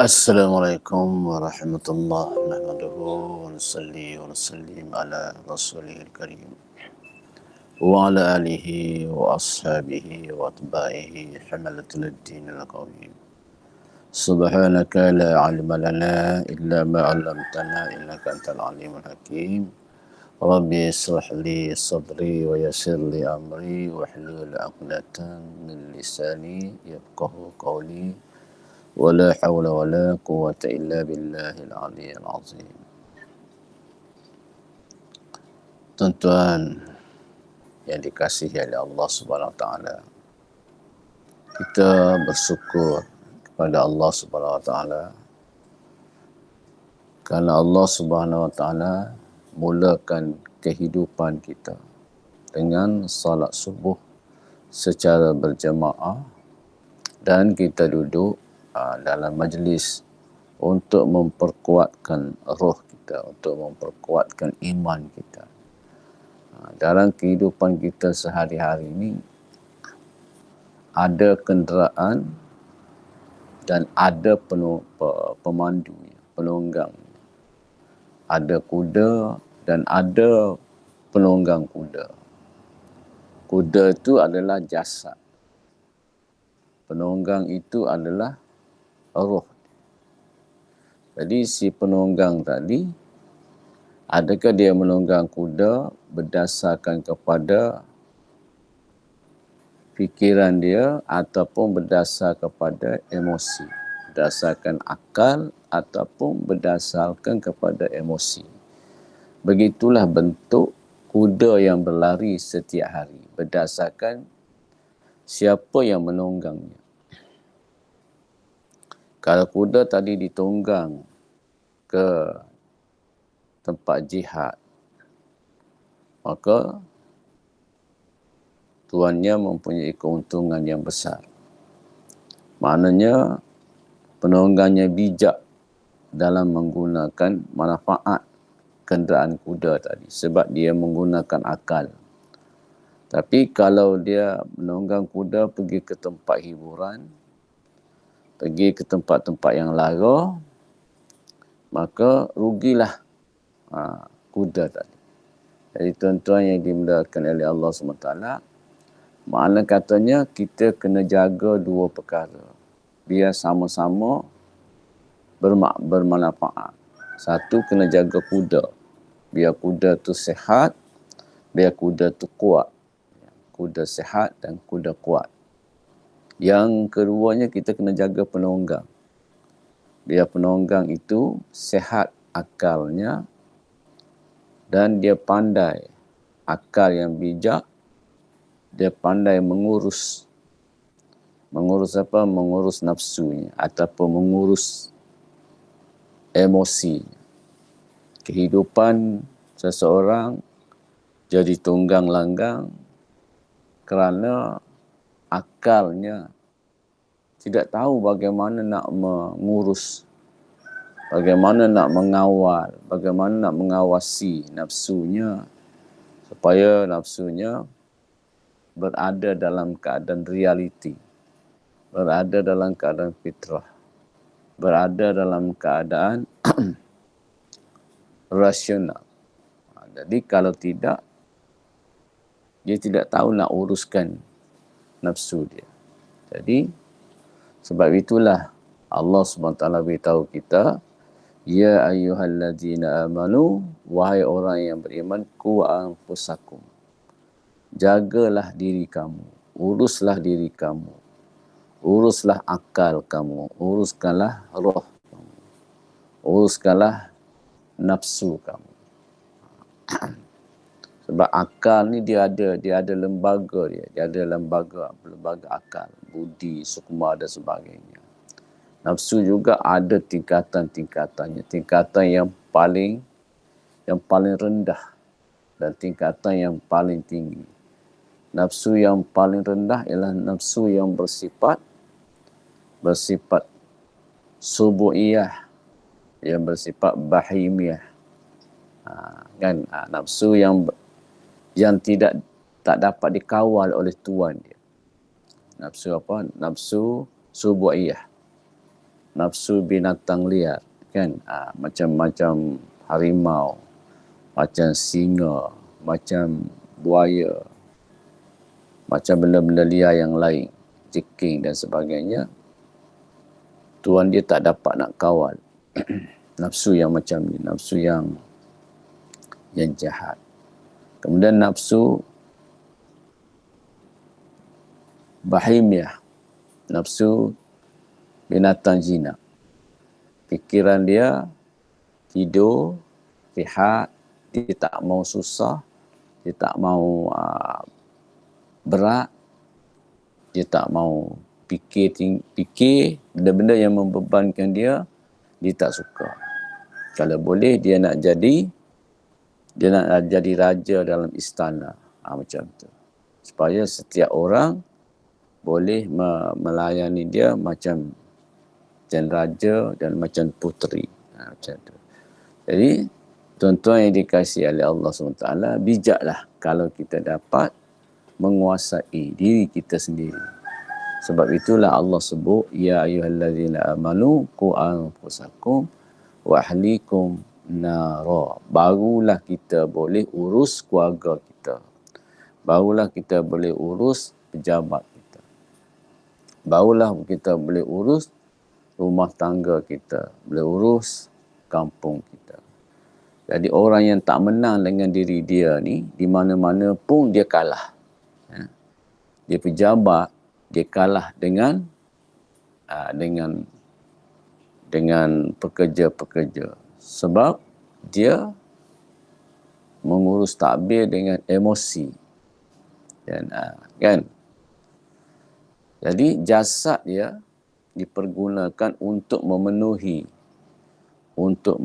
Assalamualaikum warahmatullahi wabarakatuh. Nusalli wa nusallim ala rasulil karim wa ala alihi wa ashabihi wa atba'ihi hamalatul din al-qawim. Subhanaka la ilma lana illa ma 'allamtana innaka antal alimul hakim. Rabbi israh li sadri wa yassir li amri wahlul 'uqdatam min lisani yafqahu qawli. ولا حول ولا قوة إلا بالله العلي العظيم. Tuan-tuan yang dikasihi oleh Allah Subhanahu Wa Taala, kita bersyukur kepada Allah Subhanahu Wa Taala kerana Allah Subhanahu Wa Taala mulakan kehidupan kita dengan salat subuh secara berjemaah dan kita duduk dalam majlis untuk memperkuatkan roh kita, untuk memperkuatkan iman kita. Dalam kehidupan kita sehari-hari ini, ada kenderaan dan ada pemandunya, penunggang. Ada kuda dan ada penunggang kuda. Kuda itu adalah jasad. Penunggang itu adalah roh. Jadi si penunggang tadi, adakah dia menunggang kuda berdasarkan kepada fikiran dia ataupun berdasar kepada emosi, berdasarkan akal ataupun berdasarkan kepada emosi. Begitulah bentuk kuda yang berlari setiap hari, berdasarkan siapa yang menunggangnya. Kalau kuda tadi ditunggang ke tempat jihad, maka tuannya mempunyai keuntungan yang besar. Maknanya penunggangnya bijak dalam menggunakan manfaat kenderaan kuda tadi sebab dia menggunakan akal. Tapi kalau dia menunggang kuda pergi ke tempat hiburan, pergi ke tempat-tempat yang lara, maka rugilah kuda tadi. Jadi tuan-tuan yang dimuliakan oleh Allah SWT, makna katanya kita kena jaga dua perkara. Biar sama-sama bermanfaat. Satu, kena jaga kuda. Biar kuda tu sehat, biar kuda tu kuat. Kuda sehat dan kuda kuat. Yang keduanya kita kena jaga penunggang. Biar penunggang itu sehat akalnya dan dia pandai. Akal yang bijak, dia pandai mengurus. Mengurus apa? Mengurus nafsunya ataupun mengurus emosi. Kehidupan seseorang jadi tunggang langgang kerana akalnya tidak tahu bagaimana nak mengurus, bagaimana nak mengawal, bagaimana nak mengawasi nafsunya supaya nafsunya berada dalam keadaan realiti, berada dalam keadaan fitrah, berada dalam keadaan rasional. Jadi kalau tidak, dia tidak tahu nak uruskan nafsu dia. Jadi sebab itulah Allah SWT beritahu kita, ya ayyuhallazina amanu, wahai orang yang beriman, qu anfusakum, jagalah diri kamu, uruslah diri kamu, uruslah akal kamu, uruskanlah roh kamu, uruskanlah nafsu kamu. Sebab akal ni dia ada lembaga dia ada lembaga akal, budi, sukma dan sebagainya. Nafsu juga ada tingkatan-tingkatannya, tingkatan yang paling rendah dan tingkatan yang paling tinggi. Nafsu yang paling rendah ialah nafsu yang bersifat subu'iyah, yang bersifat bahimiyah. Nafsu yang tak dapat dikawal oleh tuan dia. Nafsu apa? Nafsu subu'iyah. nafsu binatang liar, kan? Macam-macam harimau, macam singa, macam buaya, macam benda-benda liar yang lain, ceking dan sebagainya. Tuan dia tak dapat nak kawal. Nafsu yang macam ni, nafsu yang jahat. Kemudian nafsu bahimiyah, nafsu binatang jinak. Fikiran dia tidur, rehat, dia tak mau susah, dia tak mau berat, dia tak mau fikir benda-benda yang membebankan dia tak suka. Kalau boleh dia nak jadi raja dalam istana, macam tu. Supaya setiap orang boleh melayani dia macam raja dan macam puteri, macam tu. Jadi tuan-tuan yang dikasihi oleh Allah SWT, bijaklah kalau kita dapat menguasai diri kita sendiri. Sebab itulah Allah sebut, ya ayyuhallazina amanu qu anfusakum wa ahlikum nara. Barulah kita boleh urus keluarga kita. Barulah kita boleh urus pejabat kita. Barulah kita boleh urus rumah tangga kita, boleh urus kampung kita. Jadi orang yang tak menang dengan diri dia ni, di mana-mana pun dia kalah. Dia pejabat, dia kalah dengan pekerja-pekerja. Sebab dia mengurus takbir dengan emosi. Dan, kan? Jadi jasad dia dipergunakan untuk memenuhi, untuk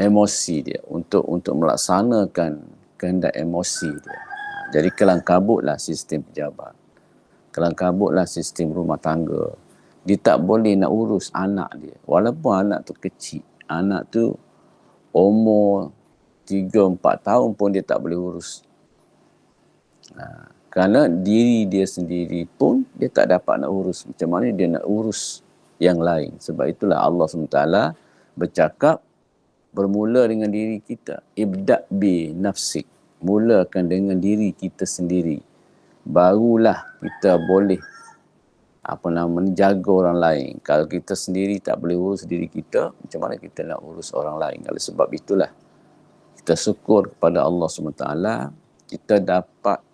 emosi dia, untuk melaksanakan kehendak emosi dia. Jadi kelang kabutlah sistem pejabat. Kelang kabutlah sistem rumah tangga. Dia tak boleh nak urus anak dia. Walaupun anak tu kecil. Anak tu umur 3-4 tahun pun dia tak boleh urus. Kerana diri dia sendiri pun dia tak dapat nak urus. Macam mana dia nak urus yang lain. Sebab itulah Allah SWT bercakap, bermula dengan diri kita. Ibda' bi nafsik. Mulakan dengan diri kita sendiri. Barulah kita boleh jaga orang lain. Kalau kita sendiri tak boleh urus diri kita, macam mana kita nak urus orang lain? Oleh sebab itulah kita syukur kepada Allah SWT, kita dapat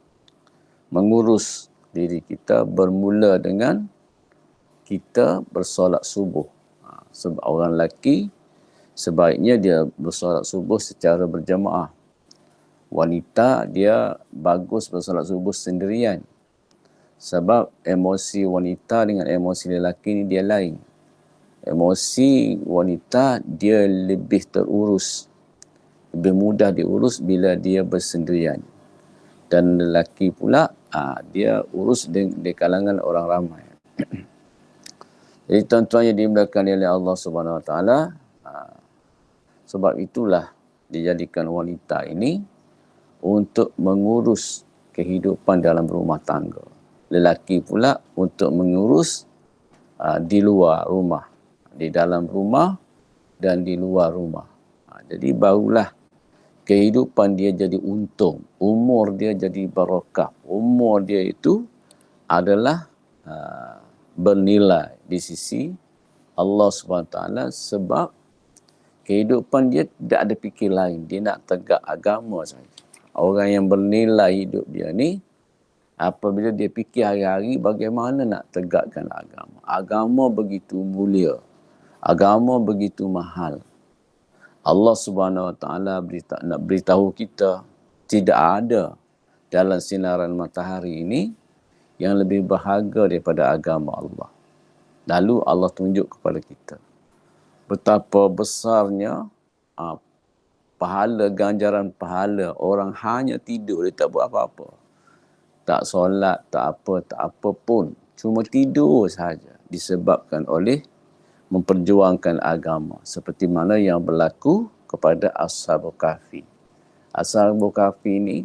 mengurus diri kita bermula dengan kita bersolat subuh. Sebab orang lelaki sebaiknya dia bersolat subuh secara berjamaah. Wanita dia bagus bersolat subuh sendirian. Sebab emosi wanita dengan emosi lelaki ni dia lain. Emosi wanita dia lebih terurus, lebih mudah diurus bila dia bersendirian. Dan lelaki pula dia urus di kalangan orang ramai. Jadi tuan-tuan yang dimuliakan oleh Allah Subhanahu Wa Taala, sebab itulah dijadikan wanita ini untuk mengurus kehidupan dalam rumah tangga. Lelaki pula untuk mengurus di luar rumah, di dalam rumah dan di luar rumah. Jadi barulah kehidupan dia jadi untung, umur dia jadi barakah, umur dia itu adalah bernilai di sisi Allah SWT, sebab kehidupan dia tidak ada fikir lain, dia nak tegak agama saja. Orang yang bernilai hidup dia ni, apabila dia fikir hari-hari bagaimana nak tegakkan agama. Agama begitu mulia, agama begitu mahal. Allah Subhanahu Wa Taala nak beritahu kita, tidak ada dalam sinaran matahari ini yang lebih berharga daripada agama Allah. Lalu Allah tunjuk kepada kita betapa besarnya pahala, ganjaran pahala orang hanya tidur, dia tak buat apa-apa. Tak solat, tak apa pun. Cuma tidur sahaja, disebabkan oleh memperjuangkan agama. Seperti mana yang berlaku kepada Ashabul Kahfi. Ashabul Kahfi ni,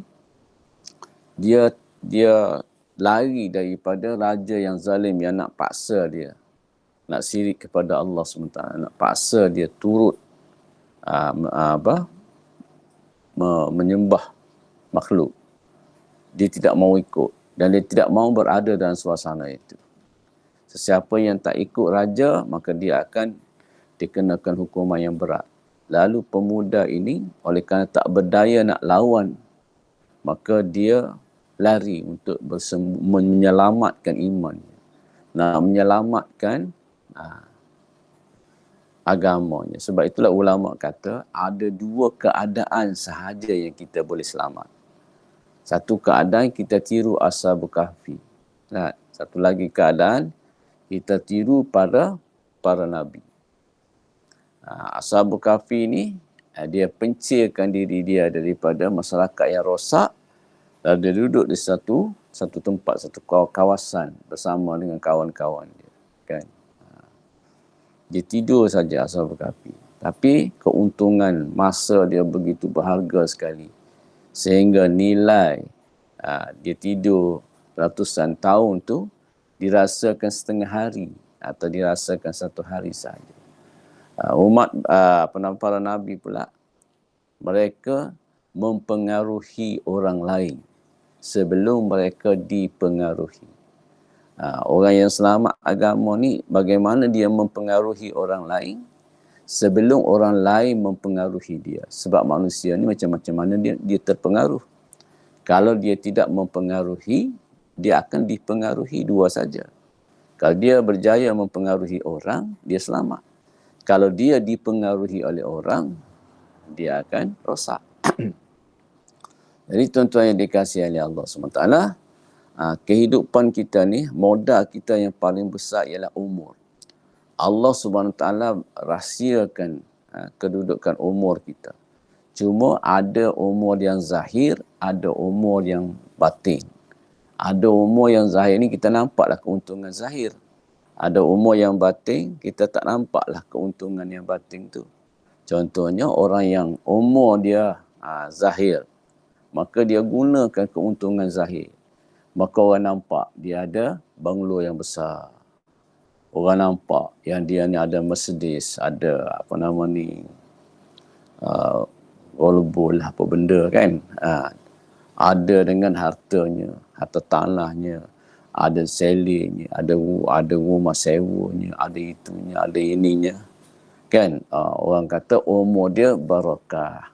dia lari daripada raja yang zalim yang nak paksa dia, nak syirik kepada Allah SWT, nak paksa dia turut menyembah makhluk. Dia tidak mau ikut dan dia tidak mau berada dalam suasana itu. Sesiapa yang tak ikut raja, maka dia akan dikenakan hukuman yang berat. Lalu pemuda ini oleh kerana tak berdaya nak lawan, maka dia lari untuk menyelamatkan imannya, nak menyelamatkan agamanya. Sebab itulah ulama kata ada dua keadaan sahaja yang kita boleh selamat. Satu keadaan kita tiru Ashabul Kahfi. Nah, satu lagi keadaan kita tiru para nabi. Ashabul Kahfi ni dia pencirkan diri dia daripada masyarakat yang rosak, lalu dia duduk di satu tempat, satu kawasan bersama dengan kawan-kawan dia, kan. Dia tidur saja Ashabul Kahfi. Tapi keuntungan masa dia begitu berharga sekali, sehingga nilai dia tidur ratusan tahun tu dirasakan setengah hari atau dirasakan satu hari saja. Umat para nabi pula, mereka mempengaruhi orang lain sebelum mereka dipengaruhi. Orang yang selamat agama ni, bagaimana dia mempengaruhi orang lain sebelum orang lain mempengaruhi dia. Sebab manusia ni macam-macam mana dia terpengaruh. Kalau dia tidak mempengaruhi, dia akan dipengaruhi, dua saja. Kalau dia berjaya mempengaruhi orang, dia selamat. Kalau dia dipengaruhi oleh orang, dia akan rosak. Jadi tuan-tuan yang dikasihi oleh Allah SWT, kehidupan kita ni, modal kita yang paling besar ialah umur. Allah SWT rahsiakan kedudukan umur kita. Cuma ada umur yang zahir, ada umur yang batin. Ada umur yang zahir ni kita nampaklah keuntungan zahir. Ada umur yang batin, kita tak nampaklah keuntungan yang batin tu. Contohnya orang yang umur dia zahir, maka dia gunakan keuntungan zahir. Maka orang nampak dia ada banglo yang besar. Orang nampak yang dia ni ada Mercedes, ada Volvo lah, apa benda kan. Ada dengan hartanya, harta tanahnya, ada selenya, ada rumah sewanya, ada itunya, ada ininya. Kan, orang kata umur dia barakah.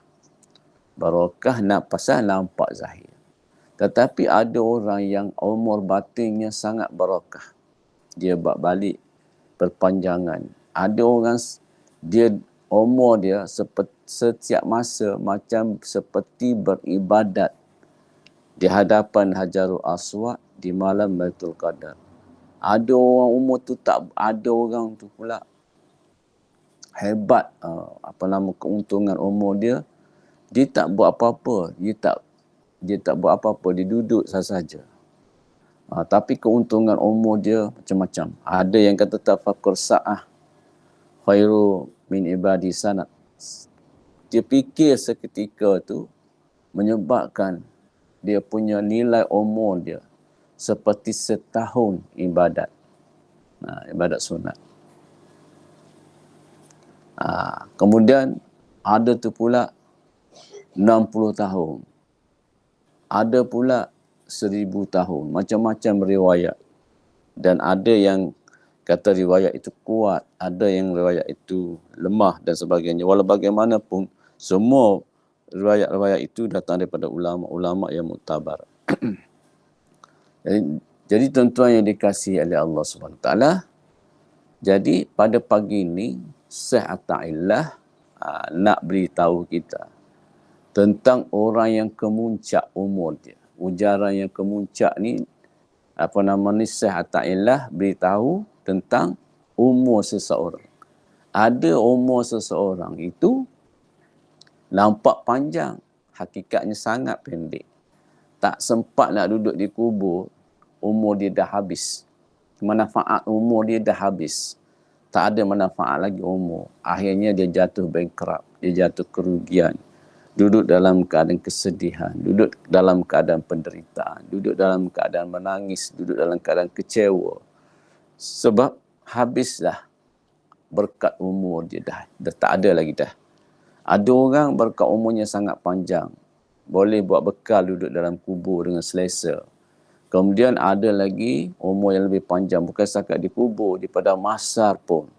Barakah nak pasal nampak zahir. Tetapi ada orang yang umur batinnya sangat barakah. Dia balik perpanjangan. Ada orang dia umur dia setiap masa macam seperti beribadat di hadapan Hajarul Aswad di malam Lailatul Qadar. Ada orang umur tu tak, ada orang tu pula hebat keuntungan umur dia tak buat apa-apa, dia tak buat apa-apa, dia duduk saja. Tapi keuntungan umur dia macam-macam. Ada yang kata tafakur sa'ah khairu min ibadi sanat. Dia fikir seketika tu menyebabkan dia punya nilai umur dia seperti setahun ibadat. Ibadat sunat. Kemudian ada tu pula 60 tahun. Ada pula 1000 tahun. Macam-macam riwayat. Dan ada yang kata riwayat itu kuat, ada yang riwayat itu lemah dan sebagainya. Walau bagaimanapun, semua riwayat-riwayat itu datang daripada ulama-ulama yang muktabar. Jadi tuan-tuan yang dikasihi oleh Allah SWT, jadi pada pagi ini Syekh Ata'illah nak beritahu kita tentang orang yang kemuncak umur dia. Ujaran yang kemuncak ni, Syekh Ata'illah beritahu tentang umur seseorang. Ada umur seseorang itu nampak panjang, hakikatnya sangat pendek. Tak sempat nak duduk di kubur, umur dia dah habis. Manfaat umur dia dah habis. Tak ada manfaat lagi umur. Akhirnya dia jatuh bankrupt, dia jatuh kerugian. duduk dalam keadaan kesedihan, duduk dalam keadaan penderitaan, duduk dalam keadaan menangis, duduk dalam keadaan kecewa. Sebab habislah berkat umur dia dah tak ada lagi dah. Ada orang berkat umurnya sangat panjang, boleh buat bekal duduk dalam kubur dengan selesa. Kemudian ada lagi umur yang lebih panjang, bukan setakat di kubur, di padang mahsyar pun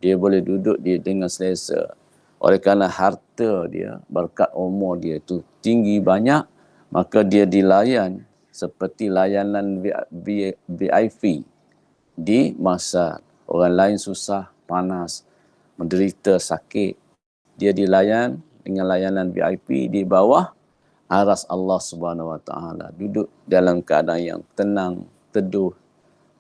dia boleh duduk dia dengan selesa. Oleh kerana harta dia, berkat umur dia tu tinggi banyak, maka dia dilayan seperti layanan VIP di masa orang lain susah, panas, menderita, sakit. Dia dilayan dengan layanan VIP di bawah aras Allah Subhanahu Wa Taala. Duduk dalam keadaan yang tenang, teduh,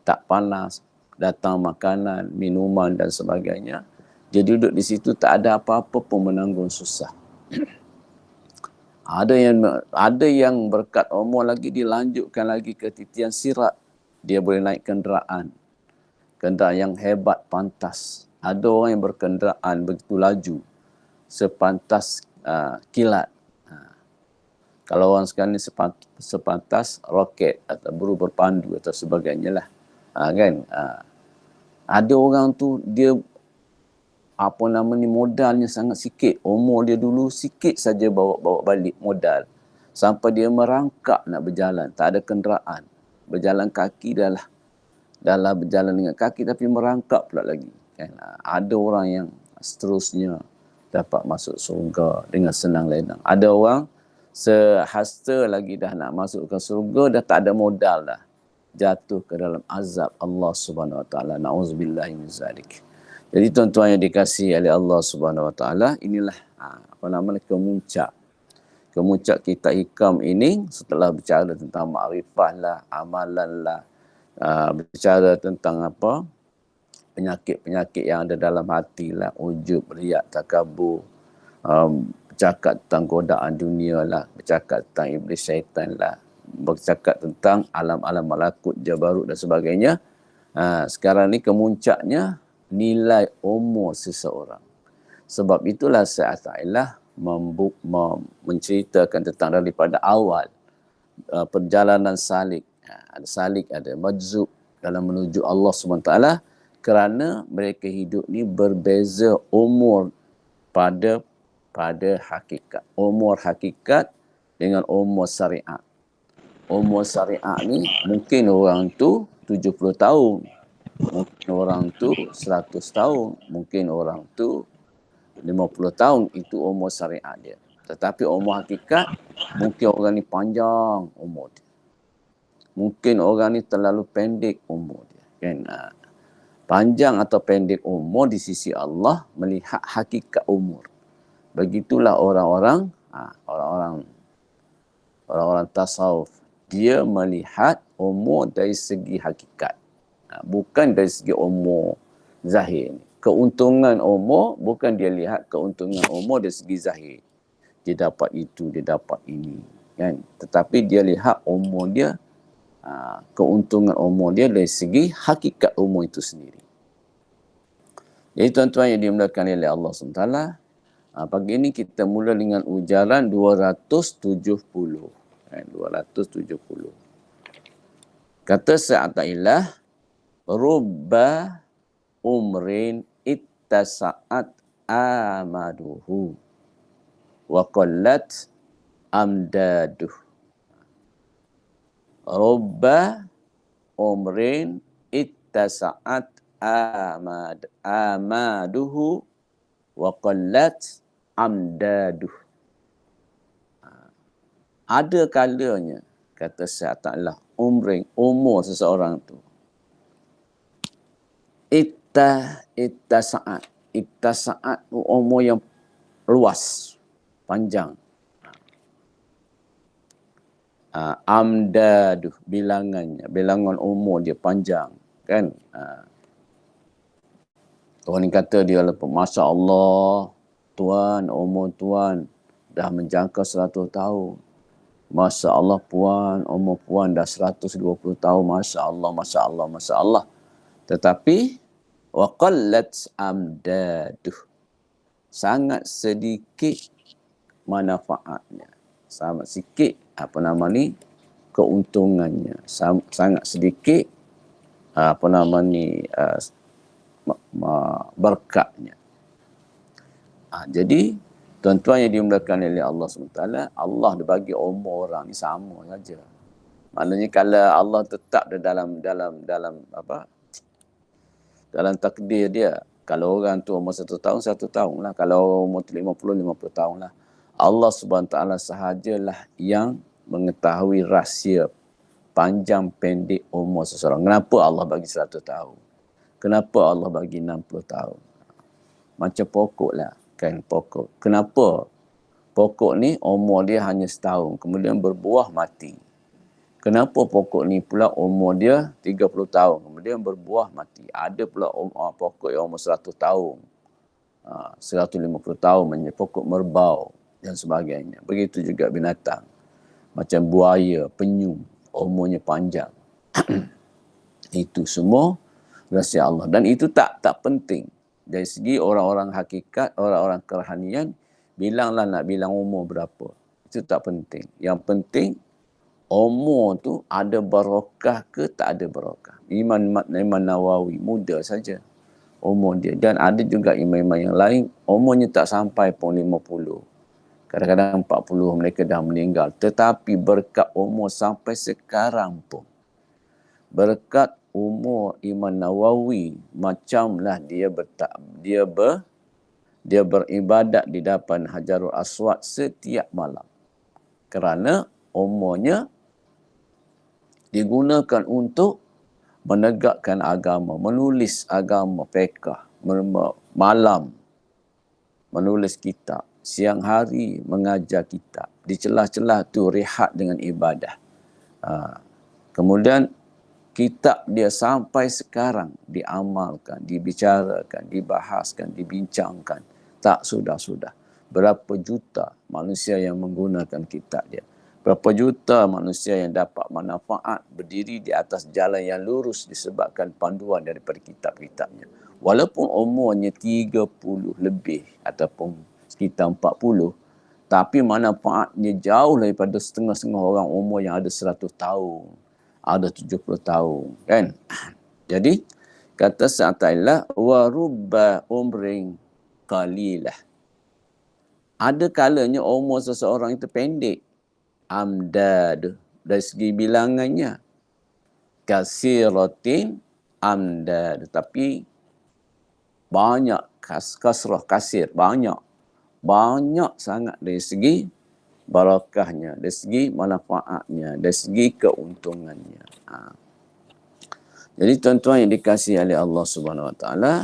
tak panas, datang makanan, minuman dan sebagainya. Dia duduk di situ tak ada apa-apa pun menanggung susah. Ada yang berkat umur lagi dilanjutkan lagi ke titian sirat. Dia boleh naik kenderaan yang hebat, pantas. Ada orang yang berkenderaan begitu laju, sepantas kilat. Kalau orang sekarang ni sepantas roket atau buru berpandu atau sebagainya lah. Kan? Ada orang tu dia modalnya sangat sikit. Umur dia dulu sikit saja bawa balik modal. Sampai dia merangkak nak berjalan. Tak ada kenderaan. Berjalan kaki dah lah berjalan dengan kaki tapi merangkak pula lagi. Kan? Ada orang yang seterusnya dapat masuk surga dengan senang lenang. Ada orang sehasta lagi dah nak masuk ke surga, dah tak ada modal dah. Jatuh ke dalam azab Allah Subhanahu Wa Taala. Na'udzubillahi min zalik. Jadi tuan-tuan yang dikasihi oleh Allah Subhanahu Wa Taala, inilah kemuncak. Kemuncak kita hikam ini setelah berbicara tentang makrifah lah, amalan lah, berbicara tentang penyakit-penyakit yang ada dalam hati lah, ujub, riak, takabur, bercakap tentang godaan dunia lah, bercakap tentang iblis syaitan lah, bercakap tentang alam-alam malakut, jabarut dan sebagainya. Sekarang ni kemuncaknya nilai umur seseorang. Sebab itulah Sa'atailah menceritakan tentang daripada awal perjalanan salik. Ada salik, ada majzub dalam menuju Allah SWT, kerana mereka hidup ni berbeza umur pada hakikat. Umur hakikat dengan umur syariat. Umur syariat ni mungkin orang tu 70 tahun. Mungkin orang tu 100 tahun. Mungkin orang tu 50 tahun. Itu umur syariat dia. Tetapi umur hakikat, mungkin orang ni panjang umur dia. Mungkin orang ni terlalu pendek umur dia. Kan? Panjang atau pendek umur di sisi Allah melihat hakikat umur. Begitulah orang-orang tasawuf. Dia melihat umur dari segi hakikat. Bukan dari segi umur zahir. Keuntungan umur, bukan dia lihat keuntungan umur dari segi zahir. Dia dapat itu, dia dapat ini. Kan? Tetapi dia lihat umur dia, keuntungan umur dia dari segi hakikat umur itu sendiri. Jadi tuan-tuan yang dimuliakan oleh Allah SWT, pagi ini kita mula dengan ujaran 270. 270. Kata Sa'atailah, rubba umrin ittasa'at amaduhu wa qallat amdaduh. Rubba umrin ittasa'at amaduhu wa qallat amdaduh. Ada kalanya, kata Sa'atailah, umur seseorang tu ittasa'at umur yang luas, panjang. Amdaduh, bilangan umur dia panjang, kan? Orang ni kata dia lepas, Masya Allah, Tuan, umur Tuan dah menjangka 100 tahun. Masya Allah Puan, umur Puan dah 120 tahun. Masya Allah, Masya Allah, Masya Allah. Tetapi, waqallat amdaduh. Sangat sedikit manfaatnya. Sangat sikit keuntungannya. Sangat sedikit berkatnya. Jadi tuan-tuan yang dimuliakan oleh Allah SWT, Allah dia bagi umur orang ni sama saja. Maknanya kalau Allah tetap dalam takdir dia, kalau orang tu umur 1 tahun, 1 tahun lah. Kalau umur 50, 50 tahun lah. Allah SWT sahajalah yang mengetahui rahsia panjang pendek umur seseorang. Kenapa Allah bagi 100 tahun? Kenapa Allah bagi 60 tahun? Macam pokok lah. Kan pokok. Kenapa pokok ni umur dia hanya setahun, kemudian berbuah mati? Kenapa pokok ni pula umur dia 30 tahun, kemudian berbuah mati? Ada pula pokok yang umur 100 tahun, 150 tahun, pokok merbau dan sebagainya. Begitu juga binatang. Macam buaya, penyu, umurnya panjang. Itu semua rahsia Allah. Dan itu tak penting. Dari segi orang-orang hakikat, orang-orang kerohanian, bilanglah nak bilang umur berapa. Itu tak penting. Yang penting, umur tu ada barakah ke tak ada barakah. Imam Nawawi muda saja umur dia. Dan ada juga imam-imam yang lain, umurnya tak sampai pun 50. Kadang-kadang 40 mereka dah meninggal. Tetapi berkat umur sampai sekarang pun, berkat umur Imam Nawawi, macamlah dia beribadat di depan Hajarul Aswad setiap malam. Kerana umurnya digunakan untuk menegakkan agama, menulis agama, fiqh, malam menulis kitab, siang hari mengajar kitab. Di celah-celah tu rehat dengan ibadah. Kemudian kitab dia sampai sekarang diamalkan, dibicarakan, dibahaskan, dibincangkan. Tak sudah-sudah. Berapa juta manusia yang menggunakan kitab dia. Berapa juta manusia yang dapat manfaat berdiri di atas jalan yang lurus disebabkan panduan daripada kitab-kitabnya. Walaupun umurnya 30 lebih ataupun sekitar 40, tapi manfaatnya jauh daripada setengah-setengah orang umur yang ada 100 tahun. Ada 70 tahun, kan? Jadi kata Sa'atailah, wa rubba umrin qalilah. Ada kalanya umur seseorang itu pendek, amdad, dari segi bilangannya, kasiratin amdad, tapi banyak, kasrah, kasir, banyak sangat dari segi barakahnya, dari segi manfaatnya, dari segi keuntungannya. Jadi tuan-tuan yang dikasihi oleh Allah Subhanahu Wa Taala,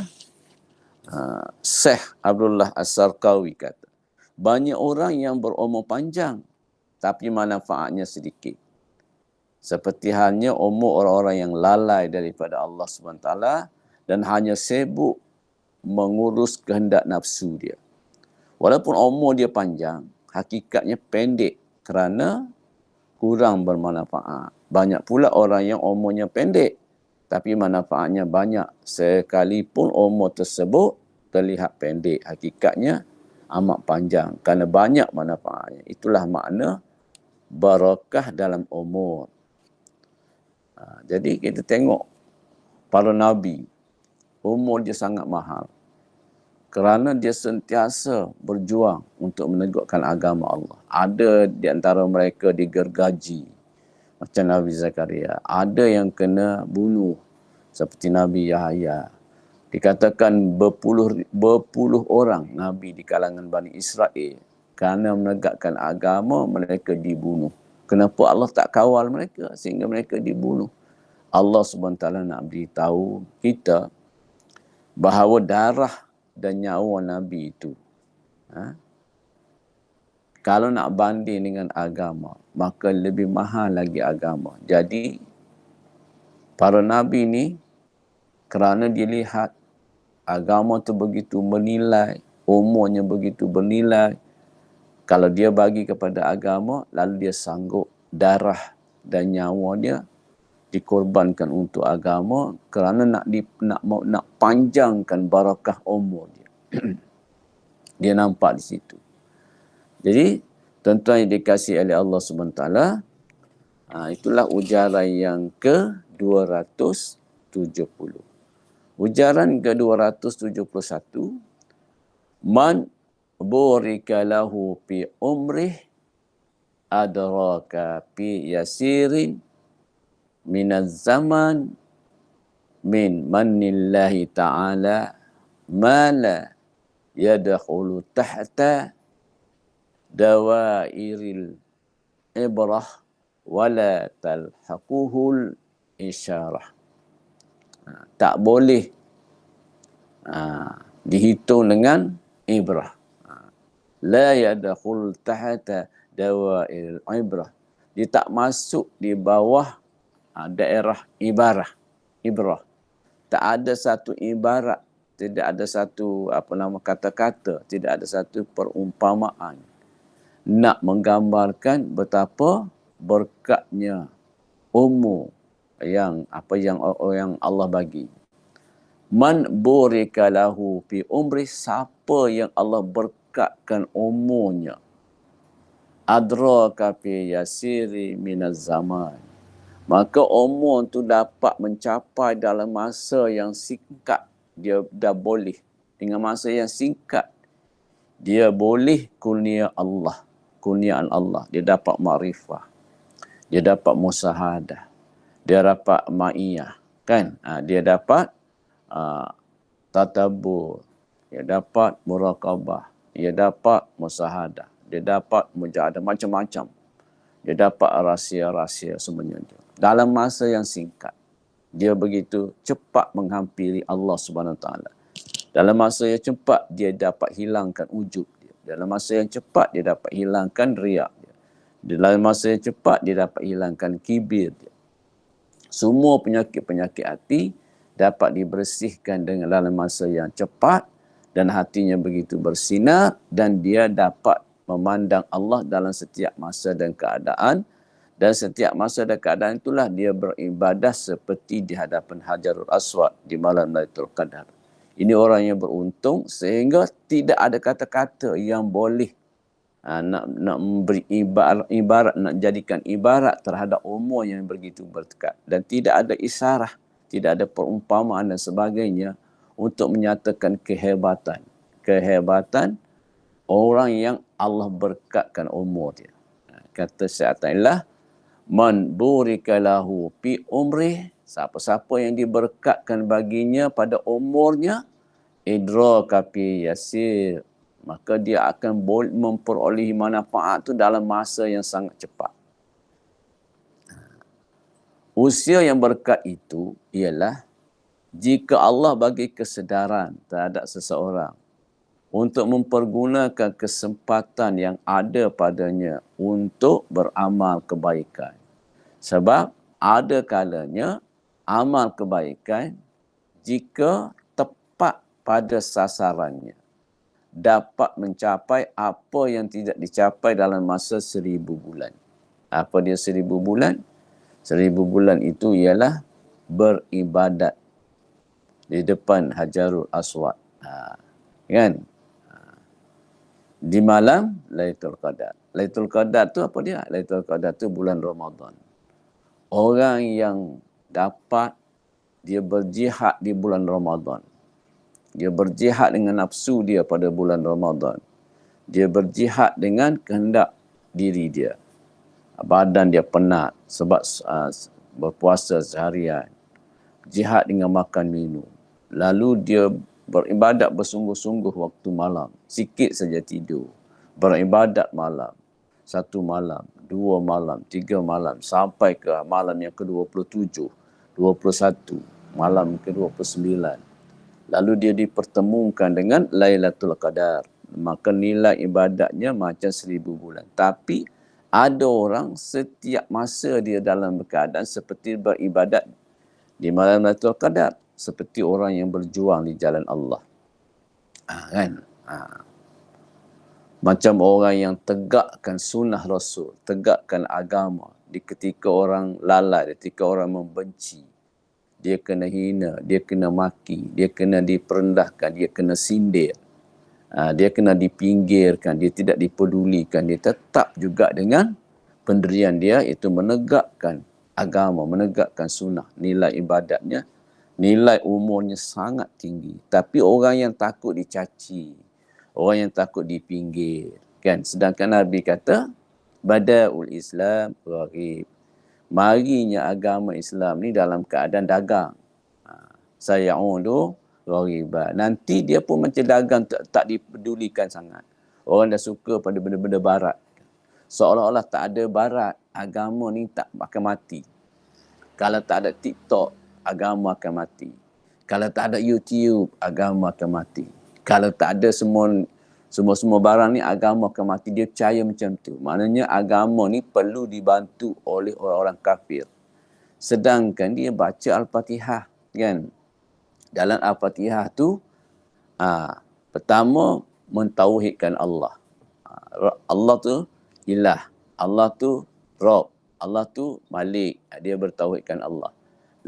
Syekh Abdullah As-Sarqawi kata, banyak orang yang berumur panjang tapi manfaatnya sedikit. Seperti halnya umur orang-orang yang lalai daripada Allah Subhanahu Wa Taala dan hanya sibuk mengurus kehendak nafsu dia. Walaupun umur dia panjang, hakikatnya pendek kerana kurang bermanfaat. Banyak pula orang yang umurnya pendek tapi manfaatnya banyak. Sekalipun umur tersebut terlihat pendek, hakikatnya amat panjang kerana banyak manfaatnya. Itulah makna barakah dalam umur. Jadi kita tengok para nabi, umur dia sangat mahal. Kerana dia sentiasa berjuang untuk menegakkan agama Allah. Ada di antara mereka digergaji, macam Nabi Zakaria. Ada yang kena bunuh, seperti Nabi Yahya. Dikatakan berpuluh orang Nabi di kalangan Bani Israel, kerana menegakkan agama, mereka dibunuh. Kenapa Allah tak kawal mereka sehingga mereka dibunuh? Allah SWT nak beritahu kita bahawa darah dan nyawa Nabi itu, kalau nak banding dengan agama, maka lebih mahal lagi agama. Jadi para Nabi ni, kerana dilihat agama tu begitu bernilai, umurnya begitu bernilai, kalau dia bagi kepada agama, lalu dia sanggup darah dan nyawa dia dikorbankan untuk agama kerana nak panjangkan barakah umur dia. Dia nampak di situ. Jadi tuan-tuan yang dikasihi oleh Allah SWT, itulah ujaran yang ke-270. Ujaran ke-271, man burika lahu fi umrih adraka fi yasirin minaz zaman min mannillahi ta'ala ma la yadkhulu tahta dawairil ibrah wala talhaquhul isyarah. Tak boleh dihitung dengan ibrah. La yadkhul tahta dawairil ibrah. Dia tak masuk di bawah daerah ibrah. Tak ada satu ibarat, tidak ada satu kata-kata, tidak ada satu perumpamaan nak menggambarkan betapa berkatnya umur yang Allah bagi. Man burika lahu fi umri, siapa yang Allah berkatkan umurnya, adraka fi yasiri minaz zaman, maka umur tu dapat mencapai dalam masa yang singkat. Dia dah boleh dengan masa yang singkat, dia boleh kurniaan Allah. Dia dapat makrifah, dia dapat musahadah, dia dapat ma'iyah, kan? Dia dapat tatabbur, dia dapat muraqabah, dia dapat musahadah, dia dapat mujahadah, macam-macam. Dia dapat rahsia-rahsia semuanya itu dalam masa yang singkat. Dia begitu cepat menghampiri Allah Subhanahu Wa Taala. Dalam masa yang cepat dia dapat hilangkan ujub dia. Dalam masa yang cepat dia dapat hilangkan riak dia. Dalam masa yang cepat dia dapat hilangkan kibir dia. Semua penyakit-penyakit hati dapat dibersihkan dengan dalam masa yang cepat, dan hatinya begitu bersinar, dan dia dapat memandang Allah dalam setiap masa dan keadaan. Dan setiap masa dan keadaan itulah dia beribadah seperti di hadapan Hajarul Aswad di malam Lailatul Qadar. Ini orang yang beruntung sehingga tidak ada kata-kata yang boleh nak memberi ibarat, nak jadikan ibarat terhadap umur yang begitu berdekat. Dan tidak ada isyarah, tidak ada perumpamaan dan sebagainya untuk menyatakan kehebatan orang yang Allah berkatkan umur dia. Kata Syekh Athaillah, man burika lahu fi umrih, siapa-siapa yang diberkatkan baginya pada umurnya, idraka fi yasir, maka dia akan memperolehi manfaat tu dalam masa yang sangat cepat. Usia yang berkat itu ialah jika Allah bagi kesedaran terhadap seseorang untuk mempergunakan kesempatan yang ada padanya untuk beramal kebaikan. Sebab ada kalanya amal kebaikan, jika tepat pada sasarannya, dapat mencapai apa yang tidak dicapai dalam masa 1000 bulan. Apa dia 1000 bulan? 1000 bulan itu ialah beribadat di depan Hajarul Aswad. Kan? Di malam Lailatul Qadar. Lailatul Qadar tu apa dia? Lailatul Qadar tu bulan Ramadan. Orang yang dapat dia berjihad di bulan Ramadan, dia berjihad dengan nafsu dia pada bulan Ramadan, dia berjihad dengan kehendak diri dia, badan dia penat sebab berpuasa seharian, jihad dengan makan minum, lalu dia beribadat bersungguh-sungguh waktu malam, sikit saja tidur, beribadat malam, 1 malam, 2 malam, 3 malam, sampai ke malam yang ke-27, 21, malam ke-29. Lalu dia dipertemukan dengan Lailatul Qadar. Maka nilai ibadatnya macam 1000 bulan. Tapi ada orang setiap masa dia dalam keadaan seperti beribadat di malam Lailatul Qadar, seperti orang yang berjuang di jalan Allah. Kan? Macam orang yang tegakkan sunnah Rasul, tegakkan agama. Di ketika orang lalai, ketika orang membenci, dia kena hina, dia kena maki, dia kena diperendahkan, dia kena sindir. Dia kena dipinggirkan, dia tidak dipedulikan, dia tetap juga dengan pendirian dia, itu menegakkan agama, menegakkan sunnah, nilai ibadatnya, nilai umurnya sangat tinggi. Tapi orang yang takut dicaci, orang yang takut dipinggir, kan? Sedangkan Nabi kata, Bada'ul Islam gharib. Marinya agama Islam ni dalam keadaan dagang. Sayaudu ghariban. Nanti dia pun macam dagang, tak dipedulikan sangat. Orang dah suka pada benda-benda barat. Seolah-olah tak ada barat, agama ni tak akan mati. Kalau tak ada TikTok, agama akan mati. Kalau tak ada YouTube, agama akan mati. Kalau tak ada semua barang ni, agama akan mati. Dia percaya macam tu. Maknanya agama ni perlu dibantu oleh orang-orang kafir. Sedangkan dia baca Al-Fatihah, kan? Dalam Al-Fatihah tu, pertama, mentauhidkan Allah. Allah tu ilah. Allah tu Rabb. Allah tu Malik. Dia bertauhidkan Allah.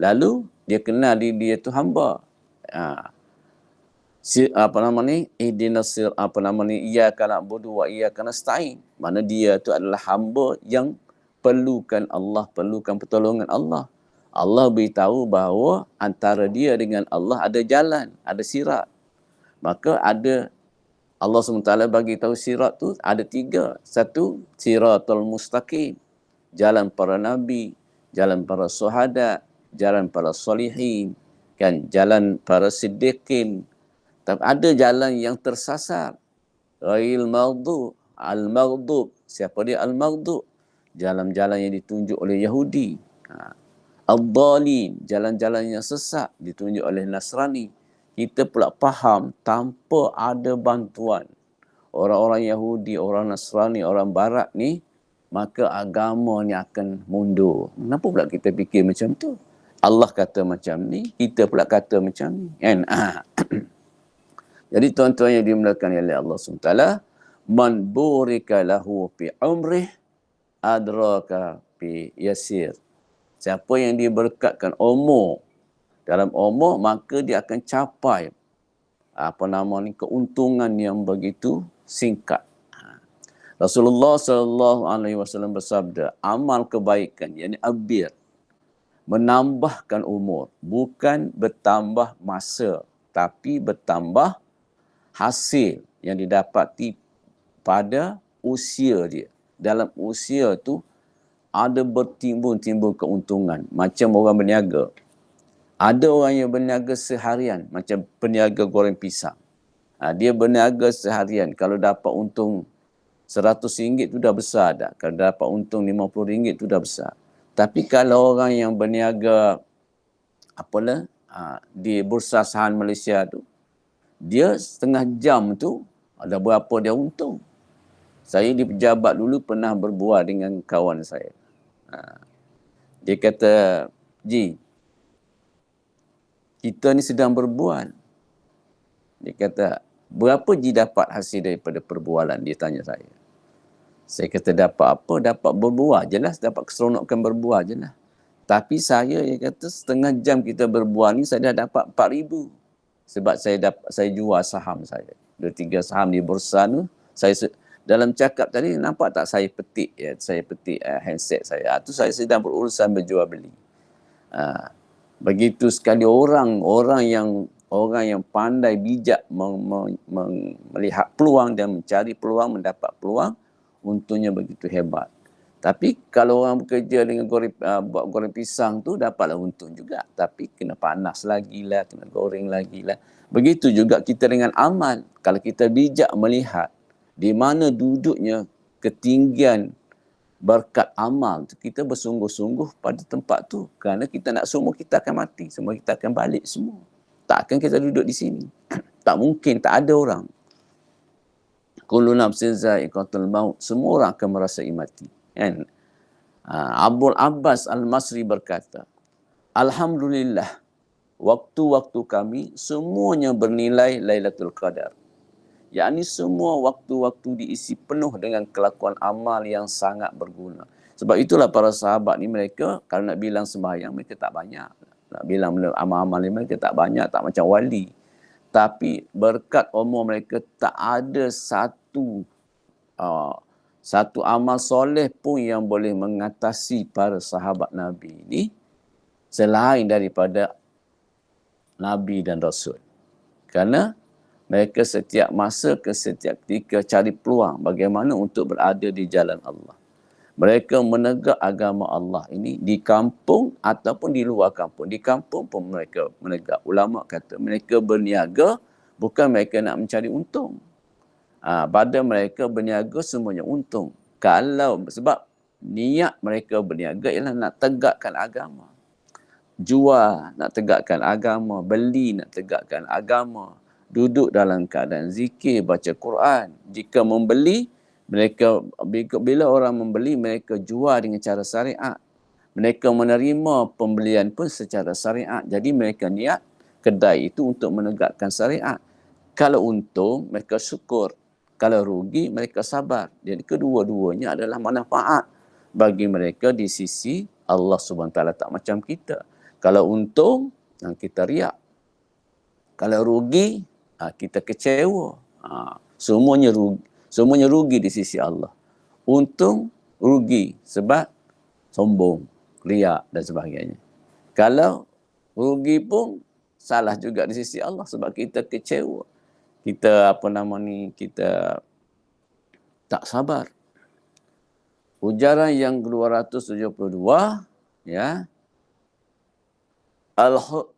Lalu, dia kenal dia tu hamba. Iyyaka na'budu wa iyyaka nasta'in. Mana dia tu adalah hamba yang perlukan Allah, perlukan pertolongan Allah. Allah beritahu bahawa antara dia dengan Allah ada jalan, ada sirat. Maka ada, Allah SWT bagi tahu sirat tu ada 3. Satu, siratul mustaqim, jalan para nabi, jalan para syuhada, jalan para solihin, kan, jalan para siddiqin. Tapi ada jalan yang tersasar. Ghairil maghdub, al-maghdub. Siapa dia al-maghdub? Jalan-jalan yang ditunjuk oleh Yahudi. Al-dhalin, jalan-jalan yang sesat ditunjuk oleh Nasrani. Kita pula faham tanpa ada bantuan orang-orang Yahudi, orang Nasrani, orang Barat ni, maka agama ni akan mundur. Kenapa pula kita fikir macam tu? Allah kata macam ni, kita pula kata macam ni. Kan? Jadi tuan-tuan yang dimuliakan oleh Allah SWT, man burika lahu fi umrih adraka fi yasir. Siapa yang diberkatkan umur, dalam umur, maka dia akan capai keuntungan yang begitu singkat. Rasulullah SAW bersabda, amal kebaikan, yakni albir, menambahkan umur, bukan bertambah masa, tapi bertambah hasil yang didapati pada usia dia. Dalam usia tu ada bertimbun-timbun keuntungan. Macam orang berniaga. Ada orang yang berniaga seharian, macam peniaga goreng pisang. Dia berniaga seharian. Kalau dapat untung RM100 tu dah besar dah. Kalau dapat untung RM50 tu dah besar. Tapi kalau orang yang berniaga di Bursa Saham Malaysia tu, dia setengah jam tu ada berapa dia untung. Saya di pejabat dulu pernah berbual dengan kawan saya. Dia kata, Ji, kita ni sedang berbual. Dia kata, berapa Ji dapat hasil daripada perbualan? Dia tanya saya. Saya kata, dapat apa? Dapat berbual je lah. Dapat keseronokan berbual je lah. Tapi saya, dia kata, setengah jam kita berbual ni, saya dah dapat 4,000. Sebab saya jual saham saya. 2-3 saham di bursa tu. Dalam cakap tadi, nampak tak saya petik handset saya. Itu saya sedang berurusan berjual beli. Begitu sekali orang yang pandai bijak melihat peluang dan mencari peluang, mendapat peluang, untungnya begitu hebat. Tapi kalau orang bekerja dengan buat goreng pisang tu, dapatlah untung juga. Tapi kena panas lagi lah, kena goreng lagi lah. Begitu juga kita dengan amal. Kalau kita bijak melihat di mana duduknya ketinggian berkat amal, kita bersungguh-sungguh pada tempat tu. Kerana kita nak semua kita akan mati. Semua kita akan balik semua. Takkan kita duduk di sini. Tak mungkin, tak ada orang. Kullu nafsin za'iqatul maut. Semua orang akan merasai mati. Kan? Abul Abbas Al-Masri berkata, Alhamdulillah, waktu-waktu kami semuanya bernilai Lailatul Qadar. Yakni semua waktu-waktu diisi penuh dengan kelakuan amal yang sangat berguna. Sebab itulah para sahabat ni, mereka kalau nak bilang sembahyang, mereka tak banyak. Nak bilang amal-amal ni, mereka tak banyak, tak macam wali. tapi berkat umur mereka tak ada satu amal soleh pun yang boleh mengatasi para sahabat Nabi ini selain daripada Nabi dan Rasul. Kerana mereka setiap masa ke setiap ketika cari peluang bagaimana untuk berada di jalan Allah. Mereka menegak agama Allah ini di kampung ataupun di luar kampung. Di kampung pun mereka menegak. Ulama kata mereka berniaga bukan mereka nak mencari untung. Pada mereka berniaga semuanya untung. Sebab niat mereka berniaga ialah nak tegakkan agama. Jual nak tegakkan agama, beli nak tegakkan agama, duduk dalam keadaan zikir, baca Quran. Jika membeli, bila orang membeli, mereka jual dengan cara syariat. Mereka menerima pembelian pun secara syariat. Jadi mereka niat kedai itu untuk menegakkan syariat. Kalau untung, mereka syukur. Kalau rugi, mereka sabar. Jadi kedua-duanya adalah manfaat bagi mereka di sisi Allah SWT. Tak macam kita. Kalau untung, kita riak. Kalau rugi, kita kecewa. Semuanya rugi di sisi Allah. Untung, rugi sebab sombong, riak dan sebagainya. Kalau rugi pun salah juga di sisi Allah sebab kita kecewa. Kita kita tak sabar. Ujaran yang 272, ya.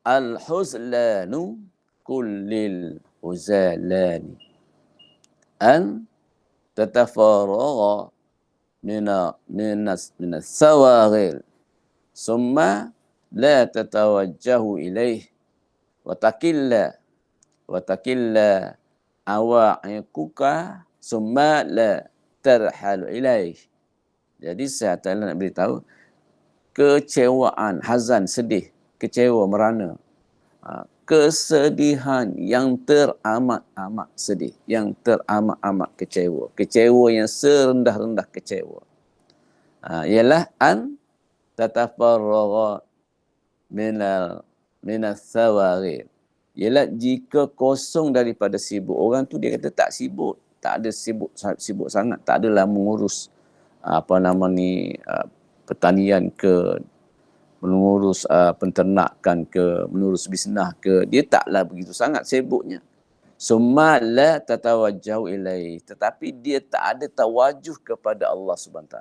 Al-huzlanu kullil huzalani an tatafaragha minas sawaghil summa la tatawajjahu ilaih wa takilla awa'iquka summa la tarhalu ilaih. Jadi saya nak beritahu kecewaan, hazan, sedih, kecewa, merana, kesedihan yang teramat-amat sedih, yang teramat-amat kecewa, kecewa yang serendah-rendah kecewa, ialah an tatafarragha minas sawaghir, ialah jika kosong daripada sibuk. Orang tu dia kata tak sibuk, tak ada sibuk sangat, tak adalah mengurus pertanian ke, mengurus penternakan ke, mengurus bisnes ke, dia taklah begitu sangat sibuknya. Summa la tatawajjahu ilaih, tetapi dia tak ada tawajuh kepada Allah SWT.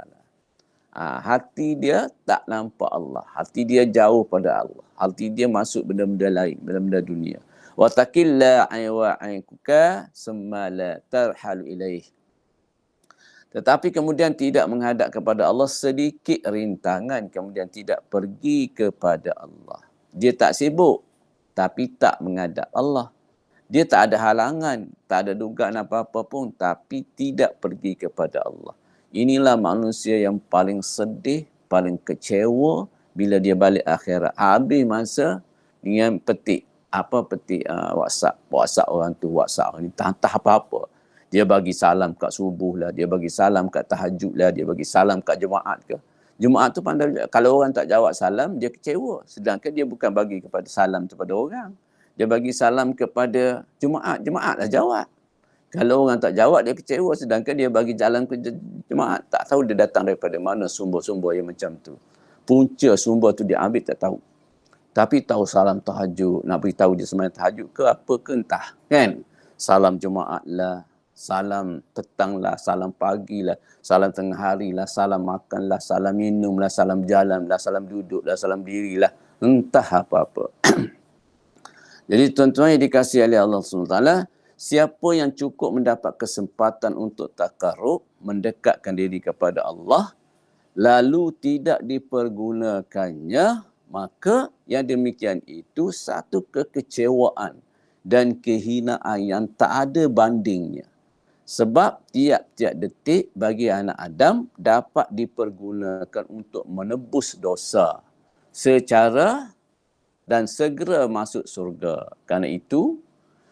Hati dia tak nampak Allah, hati dia jauh pada Allah, hati dia masuk benda-benda lain, benda-benda dunia. Wa takilla aywa'iquka summa la tarhalu ilaih, tetapi kemudian tidak menghadap kepada Allah, sedikit rintangan kemudian tidak pergi kepada Allah. Dia tak sibuk tapi tak menghadap Allah. Dia tak ada halangan, tak ada dugaan apa-apa pun, tapi tidak pergi kepada Allah. Inilah manusia yang paling sedih, paling kecewa bila dia balik akhirat. Habis masa dengan petik WhatsApp orang tu, WhatsApp ni tak apa-apa. Dia bagi salam kat subuh lah, dia bagi salam kat tahajud lah, dia bagi salam kat Jumaat ke. Jumaat tu pandai, kalau orang tak jawab salam, dia kecewa. Sedangkan dia bukan bagi kepada salam kepada orang. Dia bagi salam kepada Jumaat, Jumaat lah jawab. Kalau orang tak jawab, dia kecewa. Sedangkan dia bagi jalan ke Jumaat. Tak tahu dia datang daripada mana sumber-sumber yang macam tu. Punca sumber tu dia ambil tak tahu. Tapi tahu salam tahajud, nak beritahu dia sembahyang tahajud ke apa ke entah. Kan? Salam Jumaat lah, salam petang lah, salam pagi lah, salam tengah hari lah, salam makan lah, salam minum lah, salam jalan lah, salam duduk lah, salam diri lah. Entah apa-apa. Jadi tuan-tuan yang dikasihi oleh Allah SWT, siapa yang cukup mendapat kesempatan untuk takarrub, mendekatkan diri kepada Allah, lalu tidak dipergunakannya, maka yang demikian itu satu kekecewaan dan kehinaan yang tak ada bandingnya. Sebab tiap-tiap detik bagi anak Adam dapat dipergunakan untuk menebus dosa secara dan segera masuk surga. Kerana itu,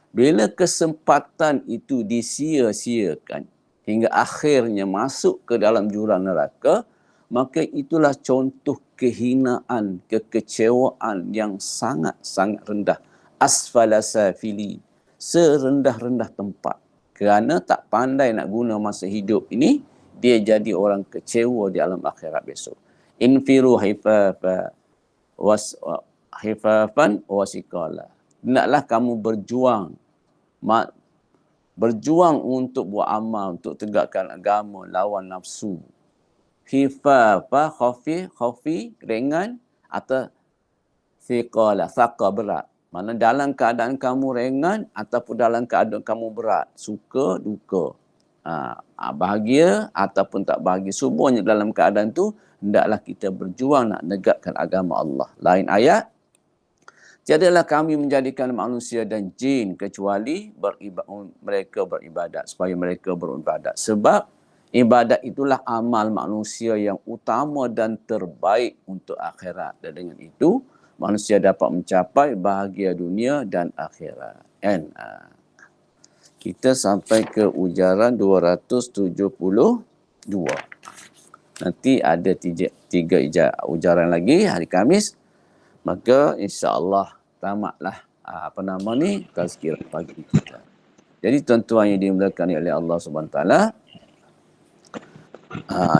bila kesempatan itu disia-siakan hingga akhirnya masuk ke dalam jurang neraka, maka itulah contoh kehinaan, kekecewaan yang sangat-sangat rendah. Asfala safili, serendah-rendah tempat. Kerana tak pandai nak guna masa hidup ini, dia jadi orang kecewa di alam akhirat besok. Infiru hifafan wasiqala. Hendaklah kamu berjuang untuk buat amal, untuk tegakkan agama, lawan nafsu. Hifafa, khafi, ringan, atau thiqala, thaqa, berat. Mana dalam keadaan kamu ringan ataupun dalam keadaan kamu berat, suka, duka. Bahagia ataupun tak bahagia. Semuanya dalam keadaan tu, hendaklah kita berjuang nak negakkan agama Allah. Lain ayat, tiadalah kami menjadikan manusia dan jin kecuali mereka beribadat, supaya mereka beribadat. Sebab ibadat itulah amal manusia yang utama dan terbaik untuk akhirat. Dan dengan itu, manusia dapat mencapai bahagia dunia dan akhirat. And, kita sampai ke ujaran 272. Nanti ada tiga ujaran lagi hari Khamis. Maka insya-Allah tamatlah tazkirah pagi kita. Jadi tuan-tuan yang dimuliakan oleh Allah Subhanahu Wa Taala,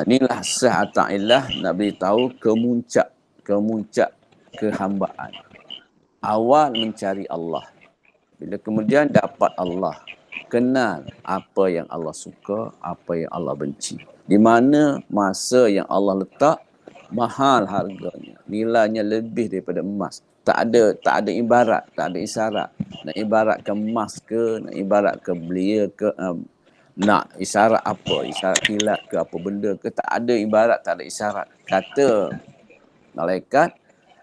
inilah sa'atillah, nak beritahu kemuncak kehambaan. Awal mencari Allah. Bila kemudian dapat Allah, kenal apa yang Allah suka, apa yang Allah benci. Di mana masa yang Allah letak mahal harganya, nilainya lebih daripada emas. Tak ada ibarat, tak ada isyarat. Nak ibaratkan emas ke, nak ibaratkan belia ke, nak isyarat apa, isyarat kilat ke apa benda ke, tak ada ibarat, tak ada isyarat. Kata malaikat,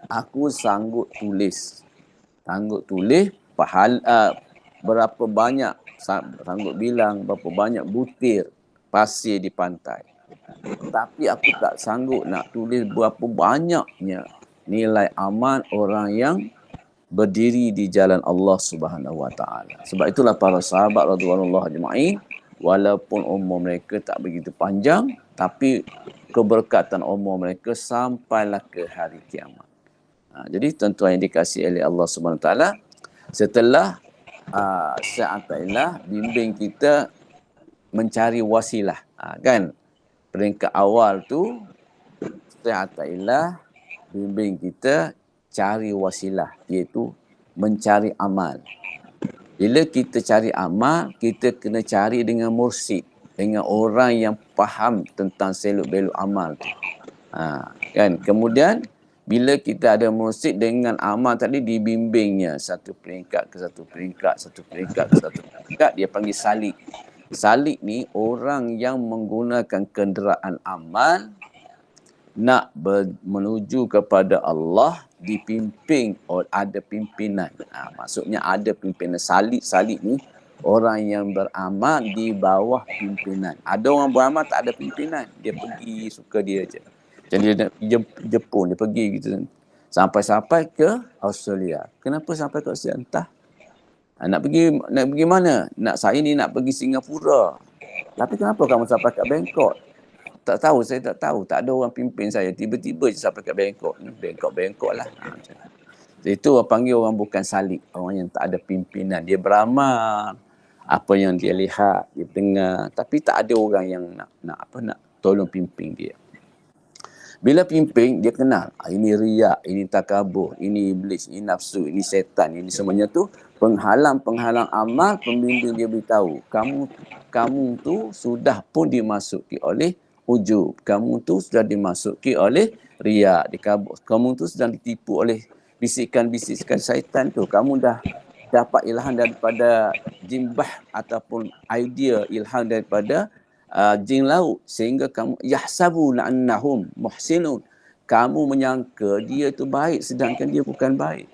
aku sanggup tulis berapa banyak, sanggup bilang berapa banyak butir pasir di pantai. Tapi aku tak sanggup nak tulis berapa banyaknya nilai amal orang yang berdiri di jalan Allah Subhanahu Wa Taala. Sebab itulah para sahabat radhiyallahu ajma'in, walaupun umur mereka tak begitu panjang, tapi keberkatan umur mereka sampailah ke hari kiamat. Jadi tuan-tuan yang dikasihi oleh Allah Subhanahu Wa Taala, setelah sa'atillah bimbing kita mencari wasilah, kan? Peringkat awal tu sa'atillah bimbing kita cari wasilah, iaitu mencari amal. Bila kita cari amal, kita kena cari dengan mursyid, dengan orang yang faham tentang seluk-beluk amal tu. Kan? Kemudian bila kita ada mursyid dengan amal tadi, dibimbingnya satu peringkat ke satu peringkat, dia panggil salik. Salik ni orang yang menggunakan kenderaan amal nak menuju kepada Allah, dipimpin oleh ada pimpinan. Maksudnya ada pimpinan. Salik ni orang yang beramal di bawah pimpinan. Ada orang beramal tak ada pimpinan, dia pergi suka dia je. Jadi dia nak Jepun, dia pergi gitu. Sampai ke Australia. Kenapa sampai ke Australia? Entah. Nak pergi mana? Saya ni nak pergi Singapura. Tapi kenapa kamu sampai ke Bangkok? Tak tahu, saya tak tahu. Tak ada orang pimpin saya. Tiba-tiba je sampai ke Bangkok. Bangkok lah. Itu orang panggil orang bukan salik. Orang yang tak ada pimpinan. Dia beramal. Apa yang dia lihat, dia dengar. Tapi tak ada orang yang nak tolong pimpin dia. Bila pimpin, dia kenal. Ini riak, ini takabur, ini iblis, ini nafsu, ini setan, ini semuanya tu penghalang-penghalang amal. Pembimbing dia beritahu, kamu tu sudah pun dimasuki oleh ujub. Kamu tu sudah dimasuki oleh riak, dikabur. Kamu tu sedang ditipu oleh bisikan-bisikan syaitan tu. Kamu dah dapat ilham daripada jimbah ataupun idea ilham daripada jin laut, sehingga kamu yahsabuna annahum muhsinun, kamu menyangka dia itu baik sedangkan dia bukan baik.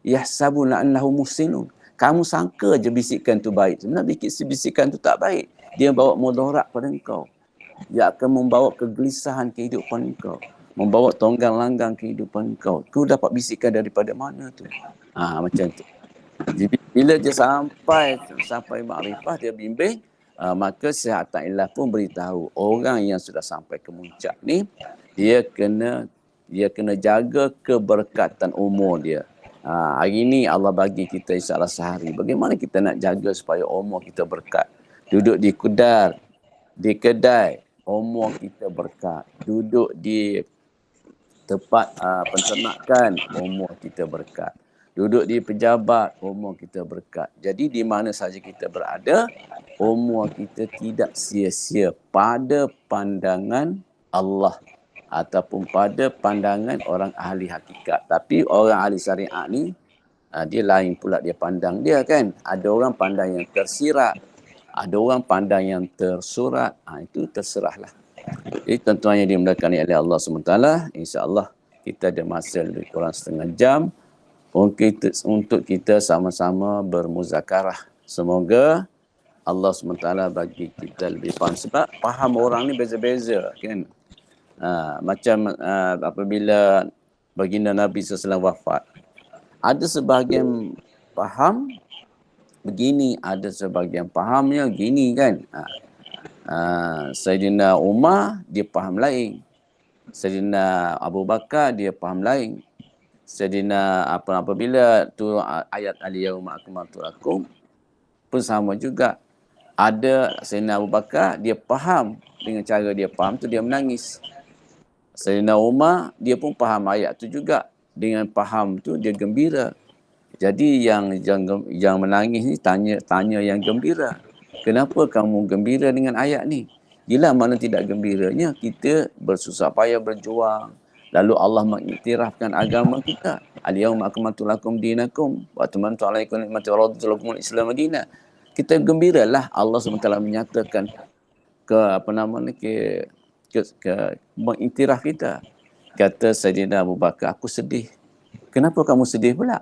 Yahsabuna annahum muhsinun, kamu sangka je bisikan tu baik, sebenarnya bisikan tu tak baik. Dia bawa mudarat pada engkau, dia akan membawa kegelisahan kehidupan engkau, membawa tonggang langgang kehidupan engkau. Kau dapat bisikan daripada mana tu? Macam tu. Jadi bila dia sampai makrifah, dia bimbing, maka sa'atillah pun beritahu orang yang sudah sampai ke puncak ni, dia kena jaga keberkatan umur dia. Hari ni Allah bagi kita insyaAllah sehari. Bagaimana kita nak jaga supaya umur kita berkat? Duduk di kedai, umur kita berkat. Duduk di tempat penternakan, umur kita berkat. Duduk di pejabat, umur kita berkat. Jadi di mana saja kita berada, umur kita tidak sia-sia pada pandangan Allah ataupun pada pandangan orang ahli hakikat. Tapi orang ahli syariat ni, dia lain pula dia pandang dia kan. Ada orang pandang yang tersirat, ada orang pandang yang tersurat. Itu terserahlah. Jadi tuan-tuan yang dimuliakan oleh Allah SWT, insya-Allah kita ada masa lebih kurang setengah jam untuk kita sama-sama bermuzakarah. Semoga Allah SWT bagi kita lebih faham. Sebab faham orang ni beza-beza kan. Macam apabila baginda Nabi SAW wafat, ada sebahagian faham begini, ada sebahagian fahamnya gini kan. Sayyidina Umar dia faham lain, Sayyidina Abu Bakar dia faham lain, Sayyidina apabila tu ayat al-yauma akmaltu lakum pun sama juga. Ada Sayyidina Abu Bakar dia faham, dengan cara dia faham tu dia menangis. Sayyidina Umar dia pun faham ayat tu juga, dengan faham tu dia gembira. Jadi yang menangis ni tanya yang gembira. Kenapa kamu gembira dengan ayat ni? Bila mana tidak gembiranya, kita bersusah payah berjuang. Lalu Allah mengiktirafkan agama kita. Al-yawma akmaltu lakum dinakum wa atmamtu alaikum ni'mati wa raditu lakumul Islam madina. Kita gembiralah Allah SWT menyatakan mengiktiraf kita. Kata Sayyidina Abu Bakar, aku sedih. Kenapa kamu sedih pula?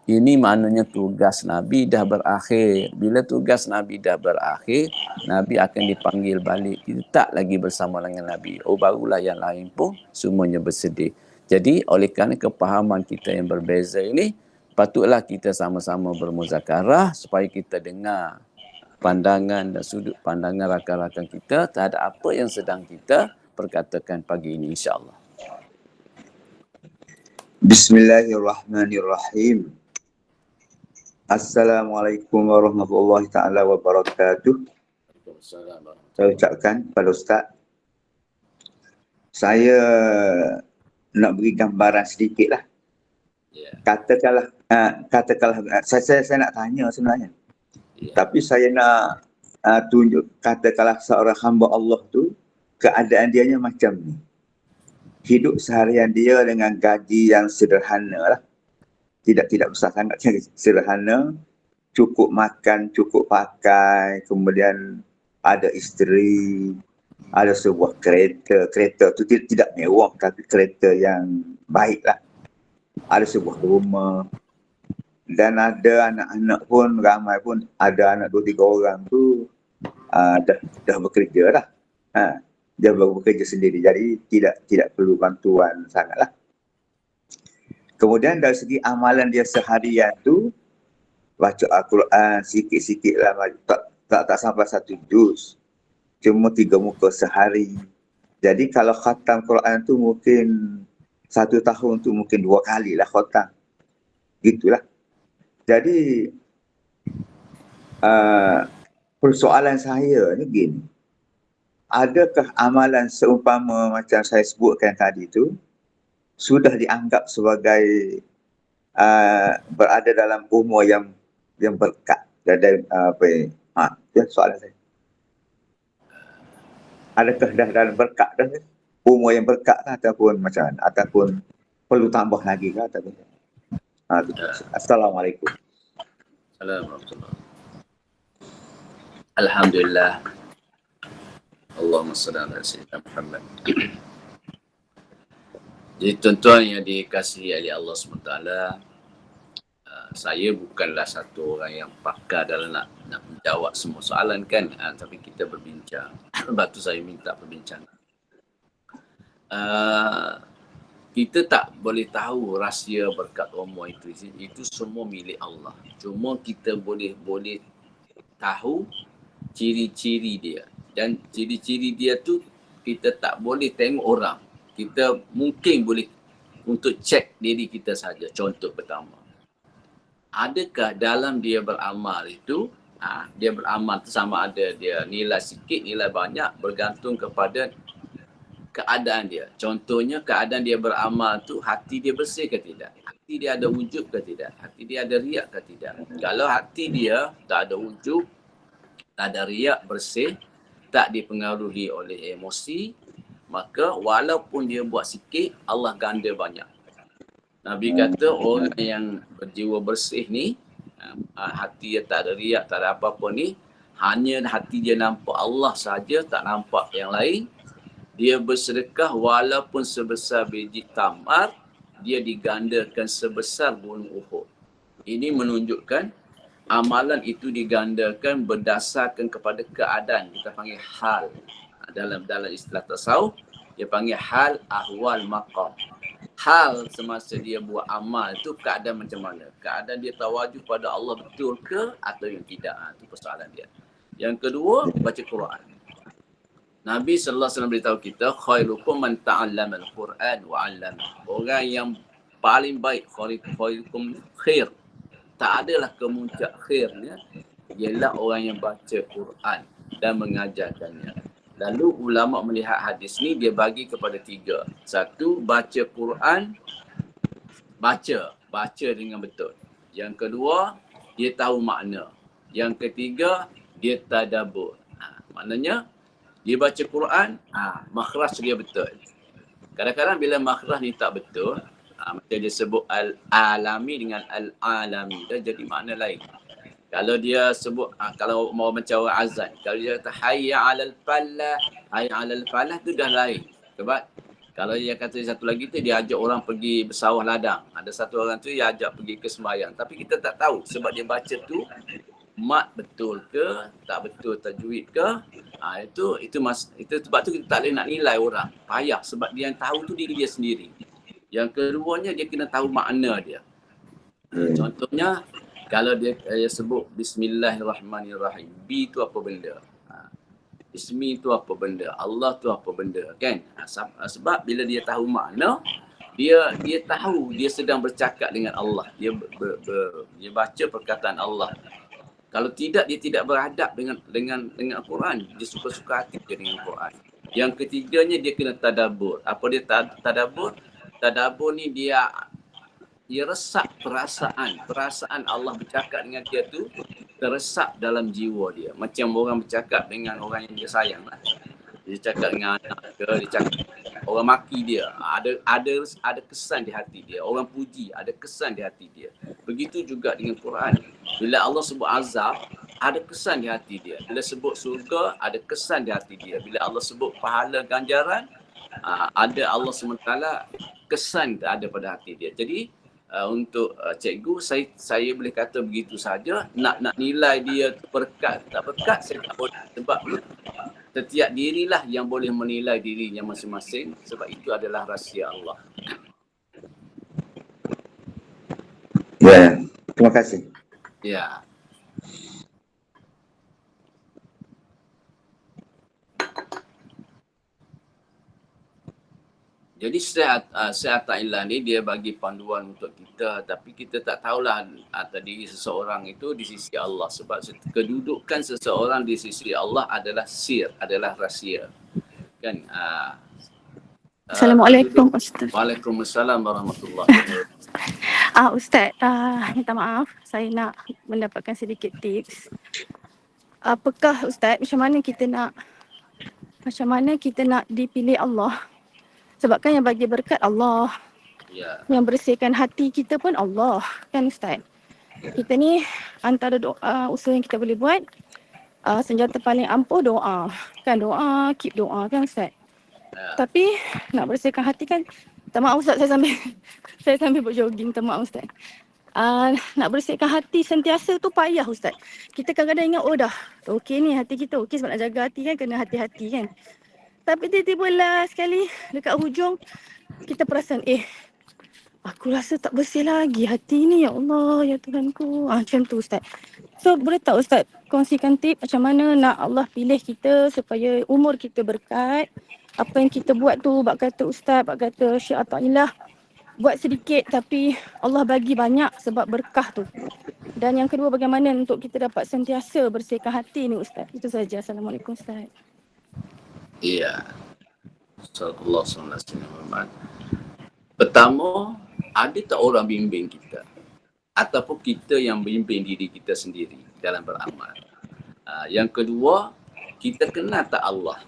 Ini maknanya tugas Nabi dah berakhir. Bila tugas Nabi dah berakhir, Nabi akan dipanggil balik. Kita tak lagi bersama dengan Nabi. Barulah yang lain pun semuanya bersedih. Jadi oleh kerana kepahaman kita yang berbeza ini, patutlah kita sama-sama bermuzakarah supaya kita dengar pandangan dan sudut pandangan rakan-rakan kita terhadap apa yang sedang kita perkatakan pagi ini, insya-Allah. Bismillahirrahmanirrahim. Assalamualaikum warahmatullahi ta'ala wabarakatuh. Saya ucapkan kepada Ustaz, saya nak beri gambaran sedikit lah. Katakanlah, saya nak tanya sebenarnya. Tapi saya nak tunjuk, katakanlah seorang hamba Allah tu, keadaan dianya macam ni. Hidup seharian dia dengan gaji yang sederhana lah. Tidak besar sangat, sederhana, cukup makan, cukup pakai, kemudian ada isteri, ada sebuah kereta tu tidak mewah tapi kereta yang baik lah, ada sebuah rumah, dan ada anak-anak pun ramai pun, ada anak 2-3 orang tu dah bekerja lah, dia baru bekerja sendiri, jadi tidak perlu bantuan sangat lah. Kemudian dari segi amalan dia seharian tu, baca Al-Quran sikit-sikit lah, tak sampai 1 juz. Cuma 3 muka sehari. Jadi kalau khatam Quran tu mungkin 1 tahun tu mungkin 2 kali lah khatam. Gitulah. Jadi persoalan saya ni gini. Adakah amalan seumpama macam saya sebutkan tadi tu sudah dianggap sebagai berada dalam umur yang berkat, dan soalan saya, adakah dah dalam berkat dah umur yang berkat lah, ataupun macam mana, ataupun perlu tambah lagi ke ataupun Assalamualaikum. Assalamualaikum. Alhamdulillah. Allahumma salli ala sayyidina Muhammad. Jadi tuan-tuan yang dikasihi oleh Allah SWT, saya bukanlah satu orang yang pakar dalam nak menjawab semua soalan kan, tapi kita berbincang. Sebab tu saya minta perbincangan. Kita tak boleh tahu rahsia berkat umur itu semua milik Allah. Cuma kita boleh tahu ciri-ciri dia, dan ciri-ciri dia tu kita tak boleh tengok orang. Kita mungkin boleh untuk cek diri kita saja. Contoh pertama, adakah dalam dia beramal itu, dia beramal tu sama ada dia nilai sikit, nilai banyak, bergantung kepada keadaan dia. Contohnya keadaan dia beramal tu hati dia bersih ke tidak? Hati dia ada wujud ke tidak? Hati dia ada riak ke tidak? Kalau hati dia tak ada wujud, tak ada riak, bersih, tak dipengaruhi oleh emosi, maka walaupun dia buat sikit, Allah ganda banyak. Nabi kata orang yang berjiwa bersih ni, hati dia tak ada riak, tak ada apa-apa ni, hanya hati dia nampak Allah saja, tak nampak yang lain. Dia bersedekah walaupun sebesar biji tamar, dia digandakan sebesar gunung Uhud. Ini menunjukkan amalan itu digandakan berdasarkan kepada keadaan. Kita panggil hal. Dalam istilah tasawuf, dia panggil hal, ahwal, maqam. Hal semasa dia buat amal tu keadaan macam mana? Keadaan dia tawajuh pada Allah betul ke atau yang tidak? Itu persoalan dia. Yang kedua, baca Quran. Nabi SAW beritahu kita, khairukum man ta'allama al-Quran wa 'allama. Orang yang paling baik, khairukum khair. Tak adalah kemuncak khairnya, ialah orang yang baca Quran dan mengajarkannya. Lalu ulama melihat hadis ni, dia bagi kepada 3. 1, baca Quran, baca dengan betul. Yang kedua, dia tahu makna. Yang ketiga, dia tadabbur. Maknanya, dia baca Quran, makhraj dia betul. Kadang-kadang bila makhraj ni tak betul, macam dia sebut al-alami dengan al-alami, dia jadi makna lain. Kalau dia sebut, kalau mau macam orang azan, kalau dia kata hayya 'alal falah, hayya 'alal falah tu dah lain. Sebab kalau dia kata satu lagi tu, dia ajak orang pergi bersawah ladang. Ada satu orang tu dia ajak pergi ke sembahyang. Tapi kita tak tahu sebab dia baca tu mat betul ke, tak betul tajwid ke. Itu sebab tu kita tak boleh nak nilai orang. Payah sebab dia yang tahu tu diri dia sendiri. Yang keduanya dia kena tahu makna dia. Contohnya kalau dia sebut Bismillahirrahmanirrahim. B tu apa benda? Ismi tu apa benda? Allah tu apa benda? Kan? Sebab bila dia tahu makna, dia tahu dia sedang bercakap dengan Allah. Dia baca perkataan Allah. Kalau tidak, dia tidak beradab dengan Al-Quran. Dia suka-suka hati dia dengan Al-Quran. Yang ketiganya, dia kena tadabbur. Apa dia tadabbur? Tadabbur ni dia resap perasaan. Perasaan Allah bercakap dengan dia tu teresap dalam jiwa dia. Macam orang bercakap dengan orang yang dia sayang lah. Dia cakap dengan anak ke, dia cakap orang maki dia, ada kesan di hati dia. Orang puji, ada kesan di hati dia. Begitu juga dengan Quran. Bila Allah sebut azab, ada kesan di hati dia. Bila sebut surga, ada kesan di hati dia. Bila Allah sebut pahala ganjaran, ada Allah SWT kesan ada pada hati dia. Jadi untuk cikgu, saya boleh kata begitu saja. Nak nilai dia berkat tak berkat, saya tak boleh. Sebab setiap dirilah yang boleh menilai dirinya masing-masing, sebab itu adalah rahsia Allah. Ya, terima kasih. Ya. Jadi Syekh Ta'illah ni dia bagi panduan untuk kita, tapi kita tak tahulah diri seseorang itu di sisi Allah. Sebab kedudukan seseorang di sisi Allah adalah sir, adalah rahsia. Kan? Assalamualaikum Ustaz. Waalaikumsalam warahmatullahi wabarakatuh. Ustaz, minta maaf, saya nak mendapatkan sedikit tips. Apakah Ustaz, macam mana kita nak dipilih Allah? Sebab kan yang bagi berkat Allah. Ya. Yang bersihkan hati kita pun Allah, kan Ustaz? Kita ni antara usaha yang kita boleh buat, senjata paling ampuh doa. Kan doa, keep doa kan Ustaz? Ya. Tapi nak bersihkan hati kan, minta maaf Ustaz, saya sambil berjogging, minta maaf Ustaz. Nak bersihkan hati sentiasa tu payah Ustaz. Kita kadang-kadang ingat, dah okey ni hati kita, okey sebab nak jaga hati kan, kena hati-hati kan. Tapi tiba-tiba last sekali dekat hujung kita perasan, aku rasa tak bersih lagi hati ni, ya Allah, ya Tuhanku. Macam tu Ustaz. So boleh tak Ustaz kongsikan tip macam mana nak Allah pilih kita supaya umur kita berkat. Apa yang kita buat tu, bak kata Ustaz, bak kata Syekh Ta'illah, buat sedikit tapi Allah bagi banyak sebab berkah tu. Dan yang kedua, bagaimana untuk kita dapat sentiasa bersihkan hati ni Ustaz. Itu saja. Assalamualaikum Ustaz. Iya. Sallallahu alaihi wasallam. Pertama, ada tak orang bimbing kita? Ataupun kita yang bimbing diri kita sendiri dalam beramal. Yang kedua, kita kenal tak Allah?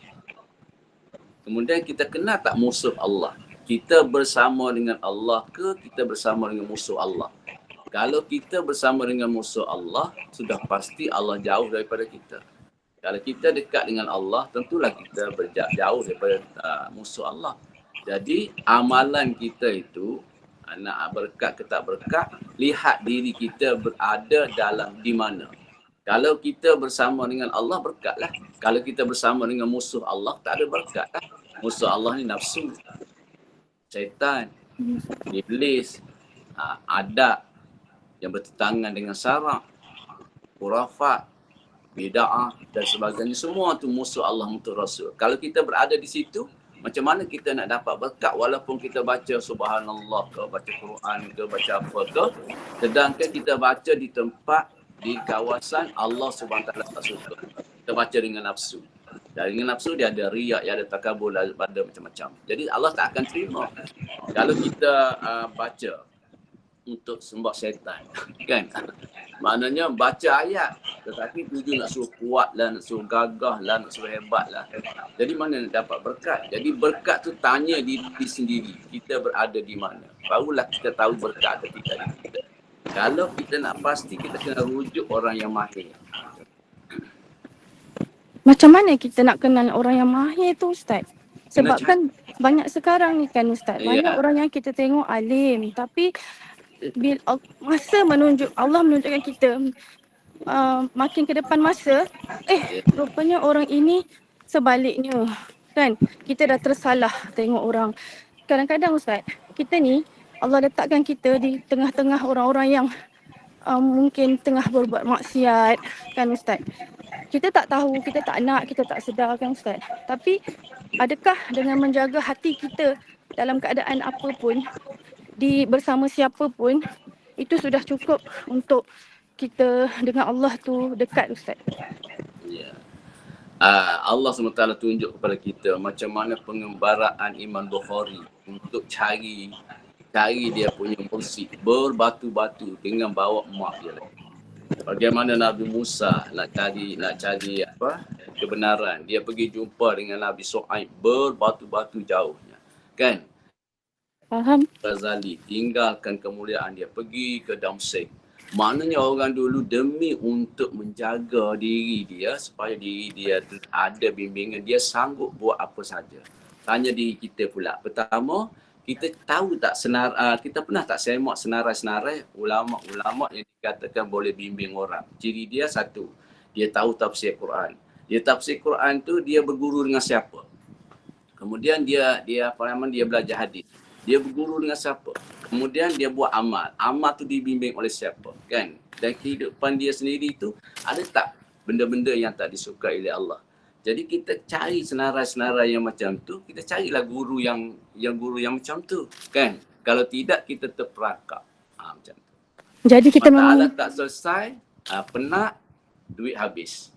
Kemudian kita kenal tak musuh Allah? Kita bersama dengan Allah ke kita bersama dengan musuh Allah? Kalau kita bersama dengan musuh Allah, sudah pasti Allah jauh daripada kita. Kalau kita dekat dengan Allah, tentulah kita jauh daripada musuh Allah. Jadi amalan kita itu, nak berkat ke tak berkat, lihat diri kita berada dalam di mana. Kalau kita bersama dengan Allah, berkatlah. Kalau kita bersama dengan musuh Allah, tak ada berkat lah. Musuh Allah ni nafsu, syaitan, iblis, adat yang bertentangan dengan syarak, khurafat, bid'ah dan sebagainya. Semua tu musuh Allah untuk Rasul. Kalau kita berada di situ, macam mana kita nak dapat berkat walaupun kita baca subhanallah ke, baca Quran ke, baca apa ke, sedangkan kita baca di tempat, di kawasan Allah SWT tak suka. Kita baca dengan nafsu. Dan dengan nafsu dia ada riak, dia ada takabur, ada macam-macam. Jadi Allah tak akan terima. Kalau kita baca untuk sembah syaitan, kan? Maknanya baca ayat tetapi tuju nak suruh kuat lah, nak suruh gagah lah, nak suruh hebat lah. Jadi mana nak dapat berkat? Jadi berkat tu tanya diri sendiri, kita berada di mana? Barulah kita tahu berkat atau tidak di kita. Kalau kita nak pasti, kita kena rujuk orang yang mahir. Macam mana kita nak kenal orang yang mahir tu Ustaz? Sebab kan banyak sekarang ni kan Ustaz, banyak orang yang kita tengok alim tapi bila masa Allah menunjukkan kita makin ke depan masa, rupanya orang ini sebaliknya, kan? Kita dah tersalah tengok orang. Kadang-kadang Ustaz, kita ni Allah letakkan kita di tengah-tengah orang-orang yang mungkin tengah berbuat maksiat, kan Ustaz? Kita tak tahu, kita tak nak, kita tak sedar kan Ustaz. Tapi adakah dengan menjaga hati kita dalam keadaan apapun, bersama siapa pun, itu sudah cukup untuk kita dengan Allah tu dekat Ustaz? Ya. Allah SWT tunjuk kepada kita macam mana pengembaraan Imam Bukhari untuk cari dia punya mursyid berbatu-batu dengan bawa mak dia lagi. Bagaimana Nabi Musa nak cari kebenaran, dia pergi jumpa dengan Nabi Shu'aib berbatu-batu jauhnya, kan? Faham. Ghazali tinggalkan kemuliaan dia, pergi ke Damsyik. Maknanya orang dulu demi untuk menjaga diri dia supaya diri dia ada bimbingan, dia sanggup buat apa saja. Tanya diri kita pula. Pertama, kita tahu tak kita pernah tak semak senarai-senarai ulama-ulama yang dikatakan boleh bimbing orang. Ciri dia satu, dia tahu tafsir Quran. Dia tafsir Quran tu dia berguru dengan siapa? Kemudian dia belajar hadis. Dia berguru dengan siapa? Kemudian dia buat amal. Amal tu dibimbing oleh siapa? Kan? Dan kehidupan dia sendiri tu ada tak benda-benda yang tak disukai oleh Allah? Jadi kita cari senarai-senarai yang macam tu, kita carilah guru yang macam tu, kan? Kalau tidak kita terperangkap. Macam tu. Jadi kita masalah tak selesai, penat, duit habis.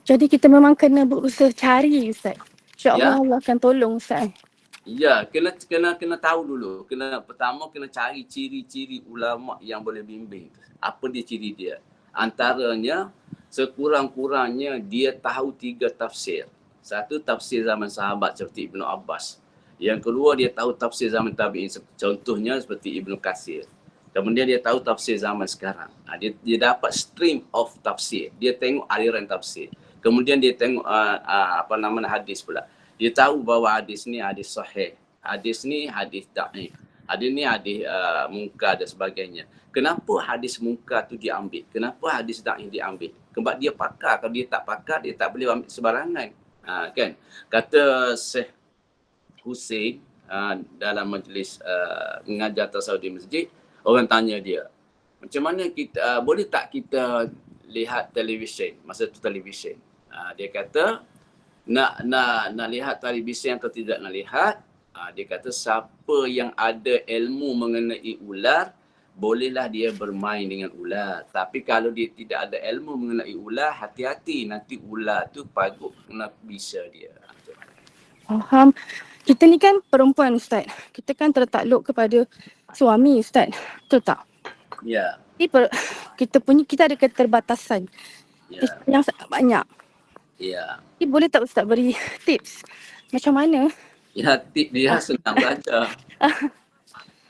Jadi kita memang kena berusaha cari Ustaz. InsyaAllah Allah akan tolong Ustaz. Ya, kena tahu dulu. Pertama kena cari ciri-ciri ulama yang boleh bimbing. Apa dia ciri dia? Antaranya sekurang-kurangnya dia tahu 3 tafsir. Satu tafsir zaman sahabat seperti Ibnu Abbas. Yang kedua dia tahu tafsir zaman tabi'in, contohnya seperti Ibnu Katsir. Kemudian dia tahu tafsir zaman sekarang. Dia dapat stream of tafsir. Dia tengok aliran tafsir. Kemudian dia tengok hadis pula. Dia tahu bahawa hadis ni hadis sahih. Hadis ni hadis da'if. Hadis ni hadis munkar dan sebagainya. Kenapa hadis munkar tu diambil? Kenapa hadis da'if diambil? Sebab dia pakar. Kalau dia tak pakar, dia tak boleh ambil sebarangan. Kan? Kata Syekh Hussein dalam majlis mengajar tasawuf di masjid, orang tanya dia, macam mana kita, boleh tak kita lihat televisyen? Masa tu televisyen. Dia kata, nak lihat televisyen atau tidak nak lihat, Dia kata siapa yang ada ilmu mengenai ular, bolehlah dia bermain dengan ular. Tapi kalau dia tidak ada ilmu mengenai ular, hati-hati nanti ular tu pagut kena bisa dia. Faham. Kita ni kan perempuan Ustaz. Kita kan tertakluk kepada suami Ustaz. Betul tak? Ya. Kita ada keterbatasan. Ya. Isteri yang sangat banyak. Ya. Jadi boleh tak Ustaz beri tips macam mana? Ya, tip dia senang saja.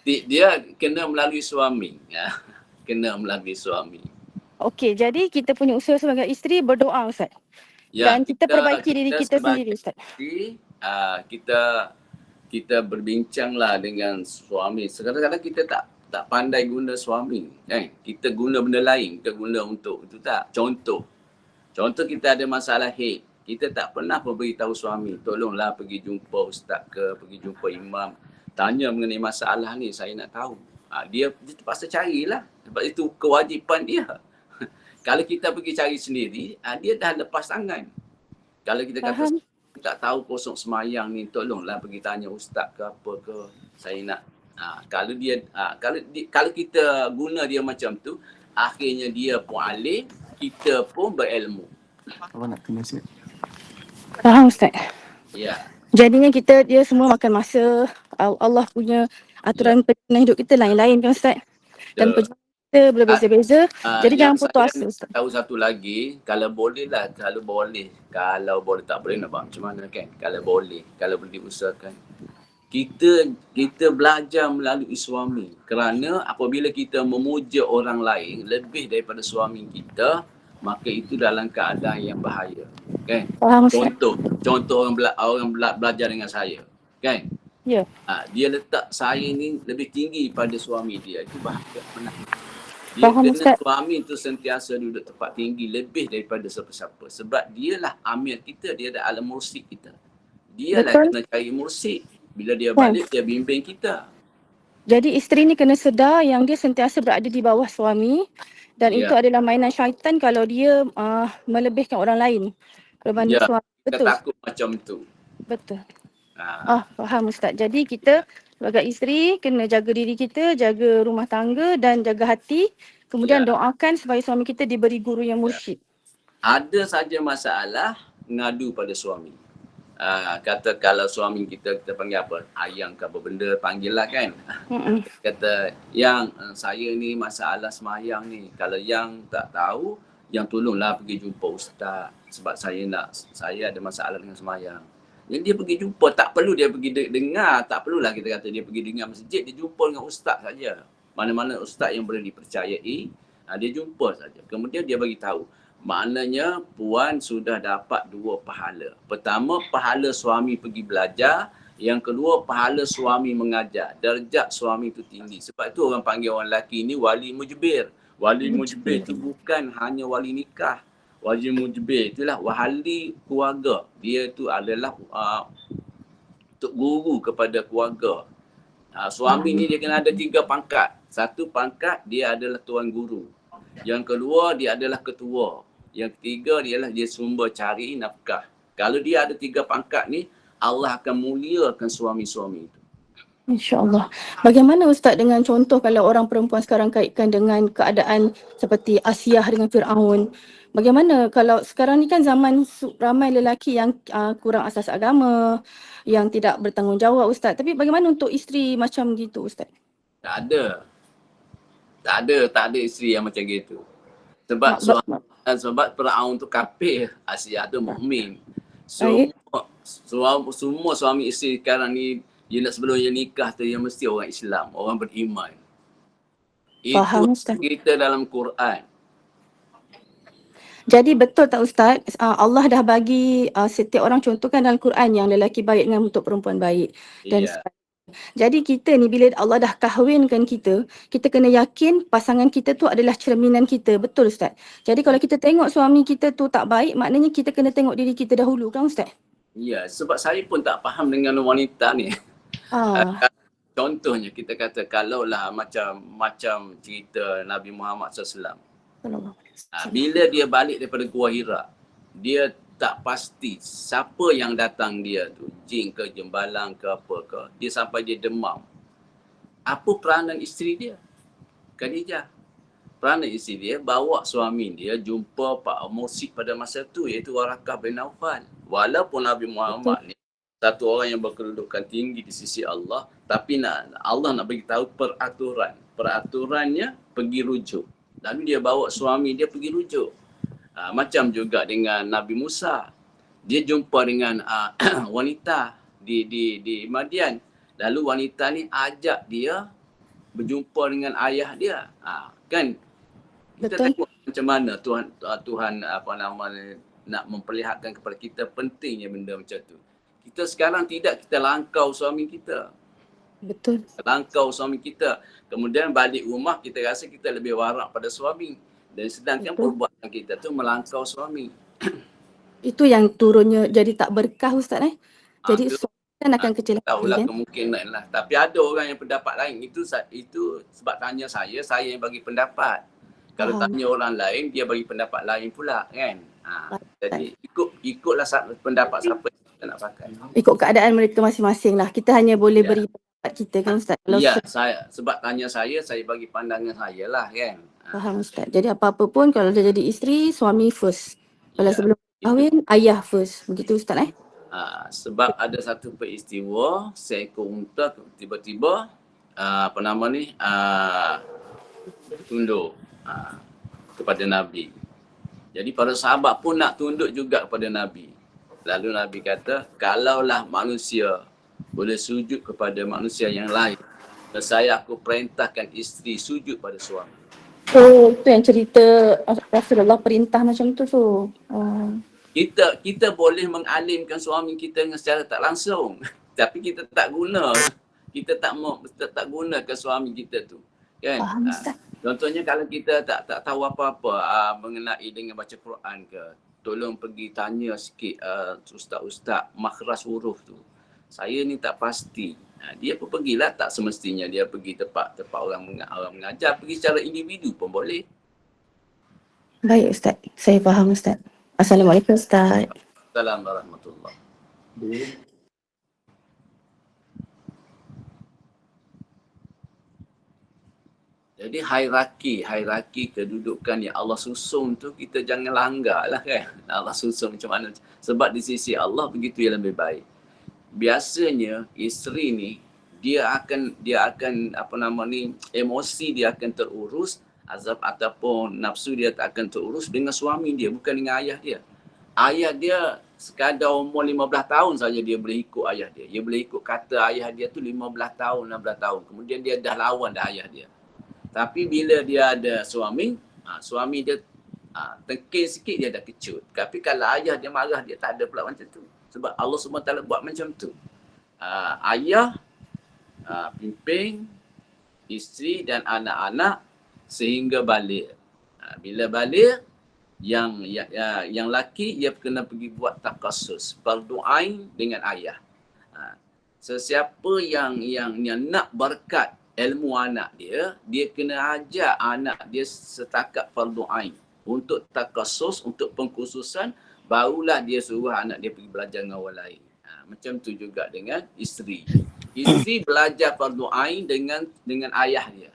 Tip dia kena melalui suami. Ya. Kena melalui suami. Okey, jadi kita punya usaha sebagai isteri berdoa Ustaz. Ya, Dan kita perbaiki diri kita sendiri Ustaz. Kita berbincanglah dengan suami. Kadang-kadang kita tak pandai guna suami. Kita guna benda lain. Kita guna untuk itu tak. Contoh kita ada masalah head. Kita tak pernah beritahu suami, tolonglah pergi jumpa ustaz ke, pergi jumpa imam. Tanya mengenai masalah ni, saya nak tahu. Dia terpaksa carilah. Sebab itu kewajipan dia. Kalau kita pergi cari sendiri, dia dah lepas tangan. Kalau kita kata tak tahu kosong semayang ni, tolonglah pergi tanya ustaz ke apa ke. Saya nak. Kalau kita guna dia macam tu, akhirnya dia pun alim, kita pun berilmu. Apa nak kena siap? Faham Ustaz? Ya. Jadinya dia semua makan masa. Allah punya aturan perjalanan hidup kita lain-lain kan Ustaz? Dan perjalanan kita berbeza-beza. Jadi jangan putus asa Ustaz. Tahu satu lagi, kalau boleh tak boleh nak buat macam mana kan? Kalau boleh diusahakan. Kita belajar melalui suami. Kerana apabila kita memuja orang lain lebih daripada suami kita, maka itu dalam keadaan yang bahaya. Kan? Contoh orang belajar dengan saya. Kan? Ya. Dia letak saya ni lebih tinggi pada suami dia. Itu bahaya. Dia Faham, kena Ustaz. suami tu sentiasa duduk tempat tinggi lebih daripada siapa-siapa. Sebab dialah amir kita, dia adalah alam mursyid kita. Dialah kena cari mursyid. Bila dia balik, dia bimbing kita. Jadi isteri ni kena sedar yang dia sentiasa berada di bawah suami dan itu adalah mainan syaitan kalau dia melebihkan orang lain berbanding suami. Kita takut macam tu. Betul. Faham Ustaz. Jadi kita sebagai isteri kena jaga diri kita, jaga rumah tangga dan jaga hati. Kemudian doakan supaya suami kita diberi guru yang mursyid. Ada saja masalah, ngadu pada suami. Kata kalau suami kita panggil apa? Ayang ke apa benda, panggil lah kan. Kata, yang saya ni masalah semayang ni. Kalau yang tak tahu, yang tolonglah pergi jumpa ustaz. Sebab saya ada masalah dengan semayang. Yang dia pergi jumpa, tak perlu dia pergi dengar. Tak perlulah kita kata dia pergi dengar masjid, dia jumpa dengan ustaz saja. Mana-mana ustaz yang boleh dipercayai, dia jumpa saja. Kemudian dia bagi tahu. Maknanya puan sudah dapat 2 pahala. Pertama, pahala suami pergi belajar. Yang kedua, pahala suami mengajar. Darjat suami itu tinggi. Sebab itu orang panggil orang lelaki ni wali mujbir. Wali mujbir itu bukan hanya wali nikah. Wali mujbir itulah wali keluarga. Dia itu adalah untuk guru kepada keluarga. Suami ni dia kena ada 3 pangkat. 1 pangkat dia adalah tuan guru. Yang kedua dia adalah ketua. Yang ketiga dia sumber cari nafkah. Kalau dia ada 3 pangkat ni, Allah akan muliakan suami-suami itu. InsyaAllah. Bagaimana Ustaz dengan contoh kalau orang perempuan sekarang kaitkan dengan keadaan seperti Asiyah dengan Fir'aun. Bagaimana kalau sekarang ni kan zaman ramai lelaki yang kurang asas agama, yang tidak bertanggungjawab Ustaz. Tapi bagaimana untuk isteri macam gitu Ustaz? Tak ada isteri yang macam gitu. Sebab Fir'aun tu kafir, Asiyah tu mukmin. Semua suami isteri sekarang ni sebelum dia nikah tu dia mesti orang Islam, orang beriman. Faham, Itu kita dalam Quran. Jadi betul tak Ustaz, Allah dah bagi setiap orang contohkan dalam Quran yang lelaki baik dengan untuk perempuan baik. Dan jadi kita ni bila Allah dah kahwinkan kita, kita kena yakin pasangan kita tu adalah cerminan kita. Betul Ustaz? Jadi kalau kita tengok suami kita tu tak baik, maknanya kita kena tengok diri kita dahulu kan Ustaz? Ya, sebab saya pun tak faham dengan wanita ni. Contohnya kita kata kalaulah macam cerita Nabi Muhammad SAW. Bila dia balik daripada Gua Hira, dia tak pasti siapa yang datang dia tu. kencing ke, jembalang ke apa ke, dia sampai dia demam. Apa peranan isteri dia? Khadijah. Peranan isteri dia bawa suami dia jumpa Pak Mursyid pada masa tu, iaitu Warakah bin Naufal. Walaupun Nabi Muhammad ni satu orang yang berkedudukan tinggi di sisi Allah, tapi Allah nak beritahu peraturan. Peraturannya pergi rujuk. Lalu dia bawa suami dia pergi rujuk. Macam juga dengan Nabi Musa. Dia jumpa dengan wanita di Madian. Lalu wanita ni ajak dia berjumpa dengan ayah dia. Kan kita Betul. tengok macam mana Tuhan apa nama nak memperlihatkan kepada kita pentingnya benda macam tu. Kita sekarang tidak, kita langkau suami kita. Betul. Langkau suami kita. Kemudian balik rumah kita rasa kita lebih warak pada suami. Dan sedangkan perbuatan kita tu melangkau suami. Itu yang turunnya jadi tak berkah Ustaz Jadi suami kan akan kecil hati Tahulah kan. kemungkinan lah. Tapi ada orang yang pendapat lain. Itu sebab tanya saya yang bagi pendapat. Kalau tanya orang lain, dia bagi pendapat lain pula kan. Jadi ikutlah pendapat siapa yang kita nak pakai. Ikut keadaan mereka masing-masing lah. Kita hanya boleh beri pendapat kita kan Ustaz. Kalau Ya, sebab tanya saya bagi pandangan saya lah kan. faham Ustaz. Jadi apa-apa pun kalau dia jadi isteri, suami first. Kalau Ya, sebelum kahwin, ayah first. Begitu Ustaz sebab ada satu peristiwa seekor unta tiba-tiba tunduk kepada Nabi. Jadi para sahabat pun nak tunduk juga kepada Nabi. Lalu Nabi kata, kalaulah manusia boleh sujud kepada manusia yang lain, aku perintahkan isteri sujud pada suami. Oh, itu yang cerita Rasulullah perintah macam tu. Kita boleh mengalimkan suami kita dengan secara tak langsung. Tapi kita tak guna. Kita tak gunakan suami kita tu. Kan? Faham Ustaz. Contohnya kalau kita tak tahu apa-apa mengenai dengan baca Quran ke, tolong pergi tanya sikit ustaz-ustaz makhraj huruf tu. Saya ni tak pasti. Dia pun pergilah, tak semestinya dia pergi tempat orang mengajar, pergi secara individu pun boleh. Baik Ustaz, saya faham Ustaz. Assalamualaikum Ustaz. Assalamualaikum warahmatullahi. Jadi hierarki kedudukan yang Allah susun tu kita jangan langgar lah kan. Allah susun macam mana. Sebab di sisi Allah begitu yang lebih baik. Biasanya isteri ni dia akan emosi dia akan terurus, azab ataupun nafsu dia tak akan terurus dengan suami dia, bukan dengan ayah dia. Ayah dia sekadar umur 15 tahun saja dia boleh ikut ayah dia. Dia boleh ikut kata ayah dia tu 15 tahun, 16 tahun. Kemudian dia dah lawan dah ayah dia. Tapi bila dia ada suami dia tengking sikit dia dah kecut. Tapi kalau ayah dia marah, dia tak ada pula macam tu. Sebab Allah SWT buat macam tu. Ayah pimpin isteri dan anak-anak sehingga balik. Bila balik, yang laki dia kena pergi buat takasus, fardu ain dengan ayah. Sesiapa yang nak berkat ilmu anak dia kena ajar anak dia setakat fardu ain. Untuk takasus, untuk pengkhususan, barulah dia suruh anak dia pergi belajar dengan orang lain. Macam tu juga dengan isteri. Isteri belajar fardu ain dengan ayah dia.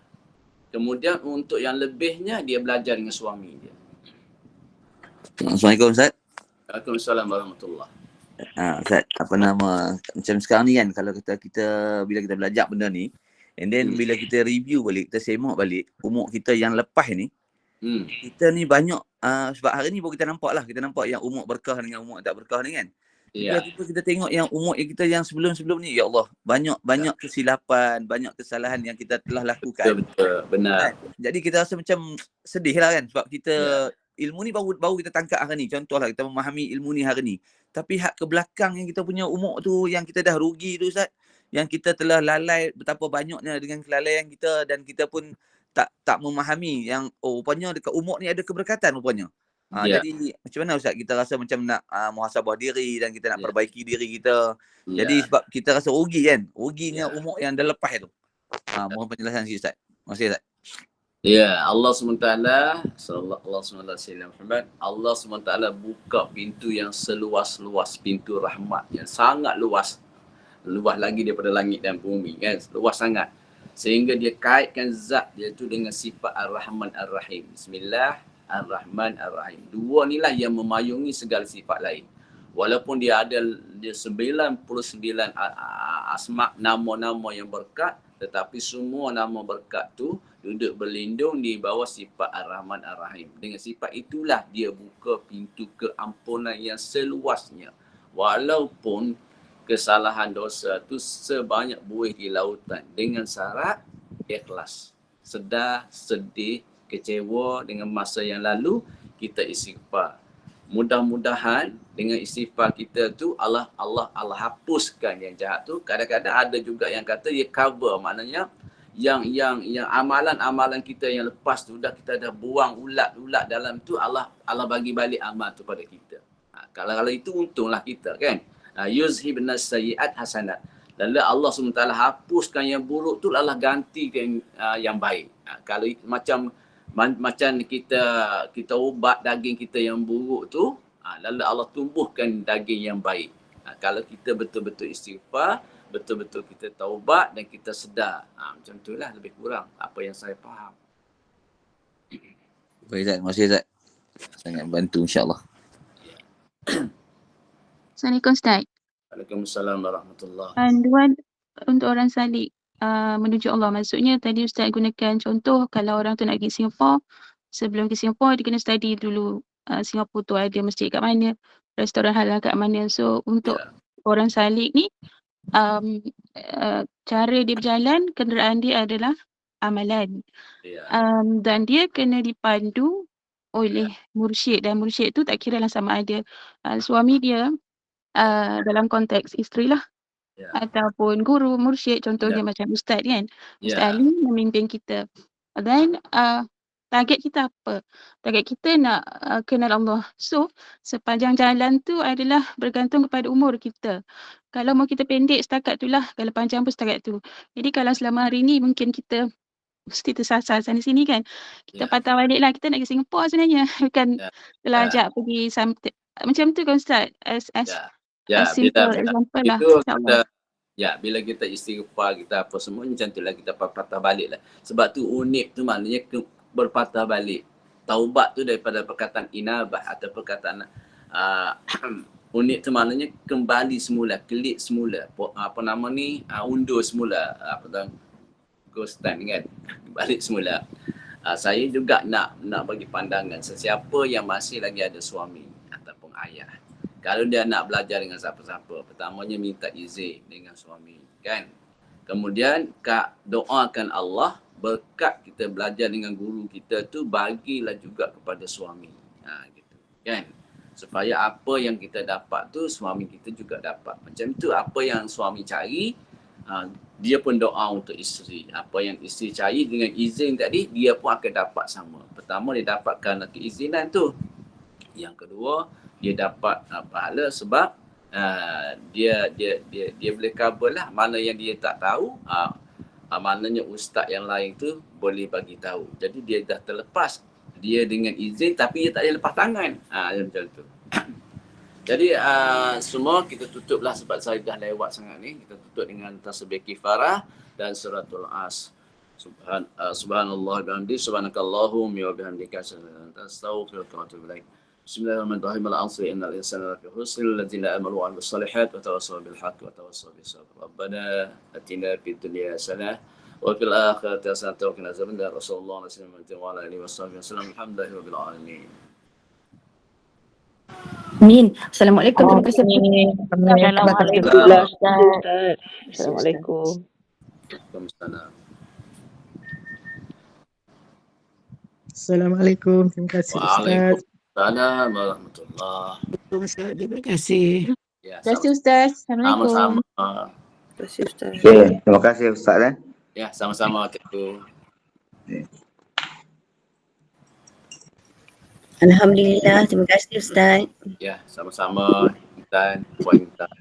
Kemudian untuk yang lebihnya dia belajar dengan suami dia. Assalamualaikum Ustaz. Waalaikumsalam warahmatullahi. Ustaz, macam sekarang ni kan, kalau kita bila kita belajar benda ni, and then bila kita review balik, kita semak balik umur kita yang lepas ni, kita ni banyak, sebab hari ni pun kita nampak yang umur berkah dengan umur tak berkah ni kan. Tiba-tiba kita tengok yang umur yang kita yang sebelum-sebelum ni, ya Allah, banyak kesilapan, banyak kesalahan yang kita telah lakukan. Betul, benar. Jadi kita rasa macam sedih lah kan, sebab kita ilmu ni baru kita tangkap hari ni. Contohlah kita memahami ilmu ni hari ni. Tapi hak ke belakang yang kita punya umur tu, yang kita dah rugi tu Ustaz, yang kita telah lalai betapa banyaknya dengan kelalaian kita, dan kita pun tak memahami yang rupanya dekat umur ni ada keberkatan rupanya. Jadi macam mana Ustaz, kita rasa macam nak muhasabah diri dan kita nak perbaiki diri kita. Jadi sebab kita rasa rugi kan, ruginya umur yang dah lepas tu. Mohon penjelasan sikit Ustaz. Terima kasih Ustaz. Ya, Allah SWT, Allah SWT, Muhammad, Allah SWT buka pintu yang seluas-luas, pintu rahmat yang sangat luas. Luas lagi daripada langit dan bumi kan, luas sangat. Sehingga dia kaitkan zat dia tu dengan sifat Ar-Rahman Ar-Rahim. Bismillah Ar-Rahman Ar-Rahim. Dua ni lah yang memayungi segala sifat lain. Walaupun dia ada 99 asma, nama-nama yang berkat, tetapi semua nama berkat tu duduk berlindung di bawah sifat Ar-Rahman Ar-Rahim. Dengan sifat itulah dia buka pintu keampunan yang seluasnya. Walaupun kesalahan dosa tu sebanyak buih di lautan, dengan syarat ikhlas. Sedar, sedih, kecewa dengan masa yang lalu, kita istighfar. Mudah-mudahan dengan istighfar kita tu Allah hapuskan yang jahat tu. Kadang-kadang ada juga yang kata dia cover, maknanya yang amalan-amalan kita yang lepas tu kita dah buang ulat-ulat dalam tu, Allah bagi balik amal tu pada kita. Kalau itu untunglah kita kan. Yuzhibna sayyi'at hasanat. Lalu Allah SWT hapuskan yang buruk tu, Allah gantikan yang baik. Kalau macam kita ubat daging kita yang buruk tu, lalu Allah tumbuhkan daging yang baik. Kalau kita betul-betul istighfar, betul-betul kita taubat dan kita sedar. Macam itulah lebih kurang apa yang saya faham. Baik Ustaz, terima kasih Ustaz. Sangat bantu insya-Allah. Assalamualaikum Ustaz. Waalaikumsalam warahmatullahi. Panduan untuk orang salih menuju Allah. Maksudnya tadi Ustaz gunakan contoh kalau orang tu nak pergi Singapura, sebelum ke Singapura dia kena study dulu Singapura tu ada masjid kat mana, restoran halal kat mana. So untuk orang salih ni cara dia berjalan, kenderaan dia adalah amalan. Dan dia kena dipandu oleh mursyid, dan mursyid tu tak kira lah sama ada suami dia dalam konteks isteri lah, ataupun guru, mursyid, contohnya macam ustaz kan. Ustaz Ali memimpin kita. Dan target kita apa? Target kita nak kenal Allah. So sepanjang jalan tu adalah bergantung kepada umur kita. Kalau mau kita pendek setakat tu lah, kalau panjang pun setakat tu. Jadi kalau selama hari ni mungkin kita mesti tersasar sana sini kan, kita patah balik lah, kita nak ke Singapura sebenarnya, bukan terlajak pergi macam tu kan Ustaz, as simple example lah. Bila kita istighfar, kita apa semua macam tu lah, kita patah balik lah. Sebab tu unib tu maknanya berpatah balik. Taubat tu daripada perkataan inabah atau perkataan unib tu maknanya kembali semula, kelik semula, undur semula, Gostan kan, balik semula. Saya juga nak bagi pandangan sesiapa yang masih lagi ada suami ataupun ayah, kalau dia nak belajar dengan siapa-siapa, pertamanya minta izin dengan suami kan. Kemudian doakan Allah berkat kita belajar dengan guru kita tu, bagilah juga kepada suami. Gitu kan. Supaya apa yang kita dapat tu suami kita juga dapat. Macam tu, apa yang suami cari, dia pun doa untuk isteri. Apa yang isteri cari dengan izin tadi, dia pun akan dapat sama. Pertama, dia dapatkan keizinan tu. Yang kedua, dia dapat pahala sebab dia boleh cover lah mana yang dia tak tahu. Maknanya ustaz yang lain tu boleh bagi tahu. Jadi dia dah terlepas. Dia dengan izin tapi dia tak boleh lepas tangan. Macam tu. Jadi semua kita tutuplah sebab saya dah lewat sangat ni. Kita tutup dengan tasbih kifarah dan suratul as. Subhanallah bihamdi, subhanakallahumma wa bihamdika, astaghfiruka wa atubu ilaik. Bismillahirrahmanirrahim. Al-'asri innal insana lafi khusr illa alladziina aamanu wa 'amilus shalihaati wa tawassaw bil haqqi wa tawassaw bis sabr. Rabbana atina fid dunya hasanah wa fil akhirati hasanah wa qina adzaban nar. Rasulullah sallallahu alaihi wa alihi wasallam. Alhamdulillahi rabbil alamin. Amin. Assalamualaikum. Terima kasih. Assalamualaikum. Assalamualaikum. Terima kasih Ustaz. Waalaikumsalam warahmatullahi. Terima kasih. Terima kasih Ustaz. Assalamualaikum. Sama-sama. Terima kasih Ustaz. Terima kasih Ustaz. Ya, sama-sama cikgu. Alhamdulillah, terima kasih Ustaz. Ya, sama-sama. Puan Intan.